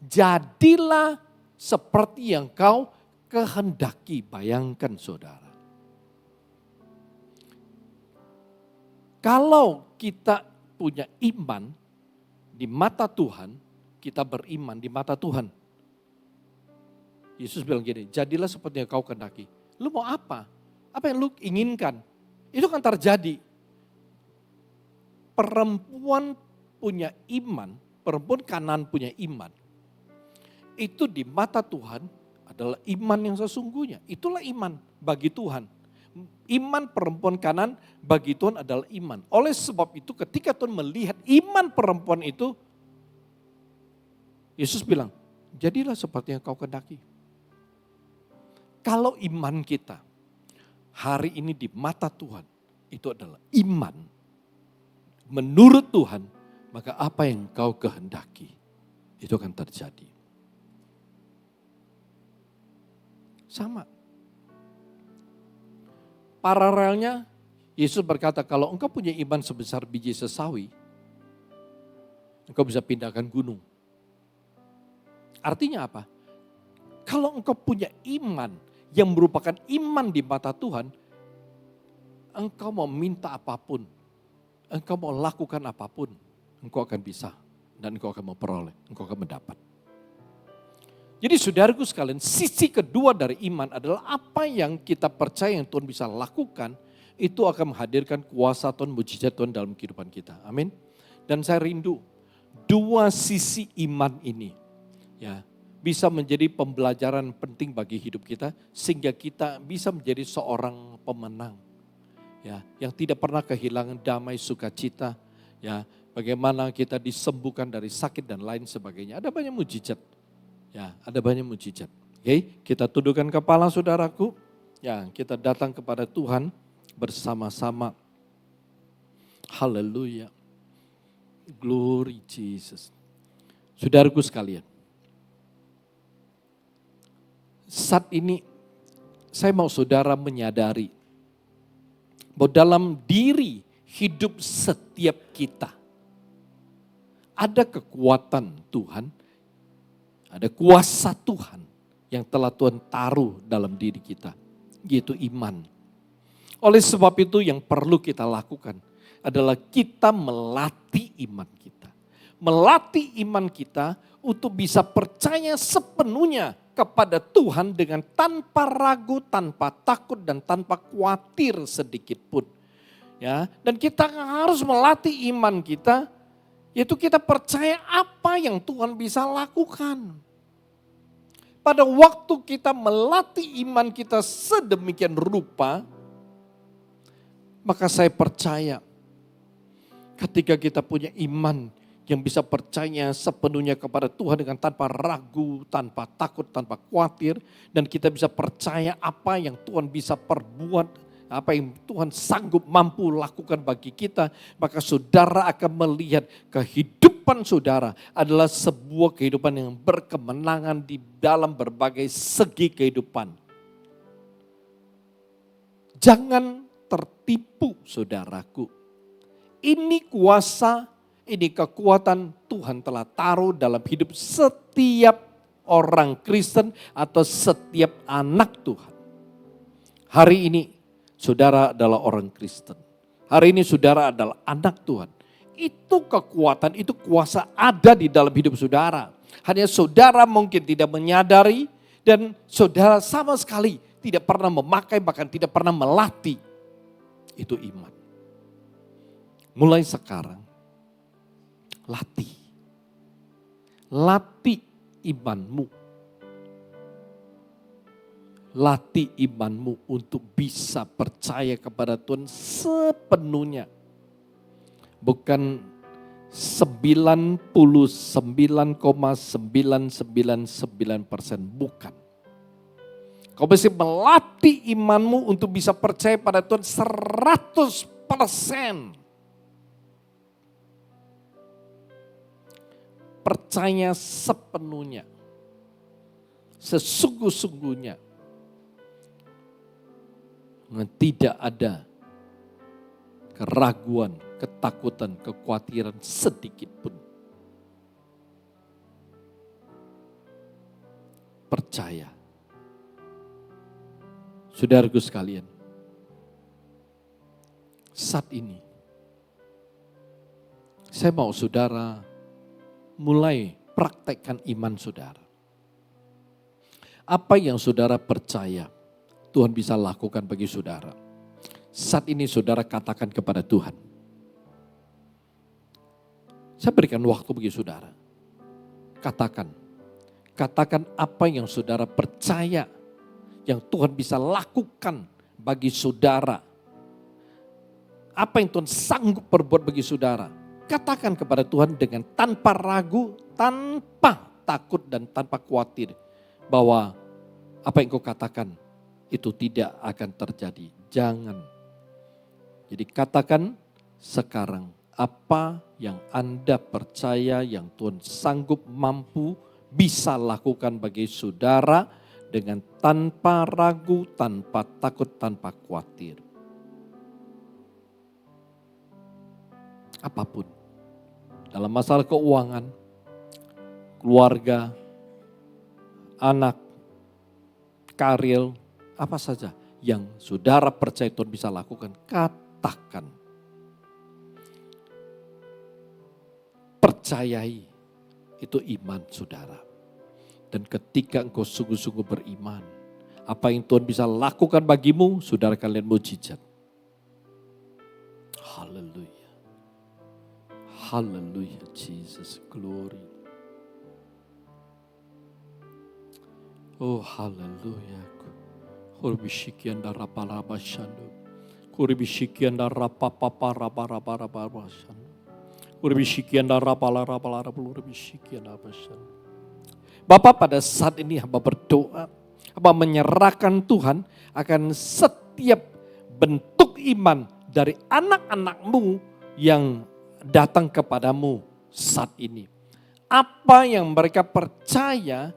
Jadilah seperti yang kau kehendaki. Bayangkan saudara. Kalau kita punya iman di mata Tuhan, kita beriman di mata Tuhan. Yesus bilang gini, jadilah seperti yang kau kehendaki. Lu mau apa? Apa yang lu inginkan? Itu kan terjadi. Perempuan punya iman, perempuan kanan punya iman. Itu di mata Tuhan adalah iman yang sesungguhnya. Itulah iman bagi Tuhan. Iman perempuan kanan bagi Tuhan adalah iman. Oleh sebab itu ketika Tuhan melihat iman perempuan itu, Yesus bilang, jadilah seperti yang kau kehendaki. Kalau iman kita hari ini di mata Tuhan, itu adalah iman. Menurut Tuhan, maka apa yang kau kehendaki, itu akan terjadi. Sama. Paralelnya, Yesus berkata, kalau engkau punya iman sebesar biji sesawi, engkau bisa pindahkan gunung. Artinya apa? Kalau engkau punya iman yang merupakan iman di mata Tuhan, engkau mau minta apapun, engkau mau lakukan apapun, engkau akan bisa dan engkau akan memperoleh, engkau akan mendapat. Jadi saudaraku sekalian, sisi kedua dari iman adalah apa yang kita percaya yang Tuhan bisa lakukan, itu akan menghadirkan kuasa Tuhan, mujizat Tuhan dalam kehidupan kita. Amin. Dan saya rindu dua sisi iman ini ya bisa menjadi pembelajaran penting bagi hidup kita sehingga kita bisa menjadi seorang pemenang. Ya, yang tidak pernah kehilangan damai sukacita, ya, bagaimana kita disembuhkan dari sakit dan lain sebagainya. Ada banyak mujizat. Ya, ada banyak mujizat. Oke, kita tundukkan kepala saudaraku. Ya, kita datang kepada Tuhan bersama-sama. Haleluya. Glory Jesus. Saudaraku sekalian. Saat ini saya mau saudara menyadari bahwa dalam diri hidup setiap kita ada kekuatan Tuhan. Ada kuasa Tuhan yang telah Tuhan taruh dalam diri kita, yaitu iman. Oleh sebab itu yang perlu kita lakukan adalah kita melatih iman kita. Melatih iman kita untuk bisa percaya sepenuhnya kepada Tuhan dengan tanpa ragu, tanpa takut, dan tanpa khawatir sedikit pun. Ya, dan kita harus melatih iman kita, yaitu kita percaya apa yang Tuhan bisa lakukan. Pada waktu kita melatih iman kita sedemikian rupa, maka saya percaya ketika kita punya iman yang bisa percaya sepenuhnya kepada Tuhan dengan tanpa ragu, tanpa takut, tanpa khawatir. Dan kita bisa percaya apa yang Tuhan bisa perbuat, apa yang Tuhan sanggup mampu lakukan bagi kita. Maka saudara akan melihat kehidupan saudara adalah sebuah kehidupan yang berkemenangan di dalam berbagai segi kehidupan. Jangan tertipu saudaraku. Ini kuasa, ini kekuatan Tuhan telah taruh dalam hidup setiap orang Kristen atau setiap anak Tuhan. Hari ini saudara adalah orang Kristen. Hari ini saudara adalah anak Tuhan. Itu kekuatan, itu kuasa ada di dalam hidup saudara. Hanya saudara mungkin tidak menyadari dan saudara sama sekali tidak pernah memakai, bahkan tidak pernah melatih. Itu iman. Mulai sekarang, latih. Latih imanmu. latih imanmu untuk bisa percaya kepada Tuhan sepenuhnya. Bukan 99,999%, bukan. Kau mesti melatih imanmu untuk bisa percaya pada Tuhan 100%. Percaya sepenuhnya. Sesungguh-sungguhnya. Tidak ada keraguan, ketakutan, kekhawatiran sedikit pun. Percaya. Saudaraku sekalian, saat ini saya mau saudara mulai praktekkan iman saudara. Apa yang saudara percaya Tuhan bisa lakukan bagi saudara. Saat ini saudara katakan kepada Tuhan. Saya berikan waktu bagi saudara. Katakan apa yang saudara percaya yang Tuhan bisa lakukan bagi saudara. Apa yang Tuhan sanggup perbuat bagi saudara. Katakan kepada Tuhan dengan tanpa ragu, tanpa takut dan tanpa khawatir. Bahwa apa yang kau katakan itu tidak akan terjadi. Jangan. Jadi katakan sekarang apa yang Anda percaya yang Tuhan sanggup mampu bisa lakukan bagi saudara dengan tanpa ragu, tanpa takut, tanpa khawatir. Apapun. Dalam masalah keuangan, keluarga, anak, karir, apa saja yang saudara percaya Tuhan bisa lakukan, katakan. Percayai, itu iman saudara. Dan ketika engkau sungguh-sungguh beriman, apa yang Tuhan bisa lakukan bagimu, saudara kalian mujizat. Haleluya. Haleluya, Jesus, glory. Oh, haleluya. Kurbishikian darapalabashando. Kurbishikian darapapaparabarabarabarabashando. Kurbishikian darapalarabalarabalurabishikian darabashando. Bapak, pada saat ini hamba berdoa, hamba menyerahkan Tuhan akan setiap bentuk iman dari anak-anak-Mu yang datang kepadamu saat ini. Apa yang mereka percaya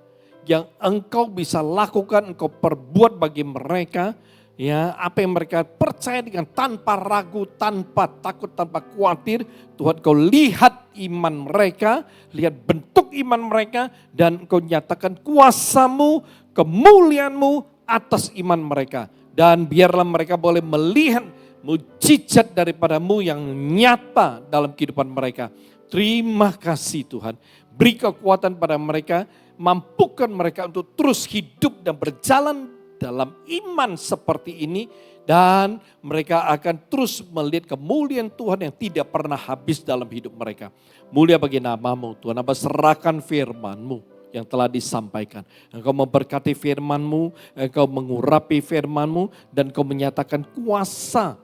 yang Engkau bisa lakukan, Engkau perbuat bagi mereka, ya, apa yang mereka percaya dengan tanpa ragu, tanpa takut, tanpa khawatir, Tuhan Kau lihat iman mereka, lihat bentuk iman mereka, dan Kau nyatakan kuasa-Mu, kemuliaan-Mu atas iman mereka. Dan biarlah mereka boleh melihat mujizat daripada-Mu yang nyata dalam kehidupan mereka. Terima kasih Tuhan, beri kekuatan pada mereka, mampukan mereka untuk terus hidup dan berjalan dalam iman seperti ini. Dan mereka akan terus melihat kemuliaan Tuhan yang tidak pernah habis dalam hidup mereka. Mulia bagi nama-Mu Tuhan, Hamba serahkan firman-Mu yang telah disampaikan. Engkau memberkati firman-Mu, Engkau mengurapi firman-Mu, dan Engkau menyatakan kuasa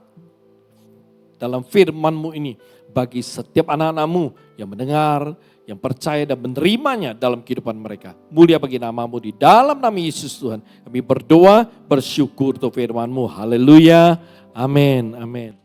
dalam firman-Mu ini bagi setiap anak-anak-Mu yang mendengar, yang percaya dan menerimanya dalam kehidupan mereka. Mulia bagi nama-Mu, di dalam nama Yesus Tuhan. Kami berdoa, bersyukur untuk firman-Mu. Haleluya. Amin. Amin.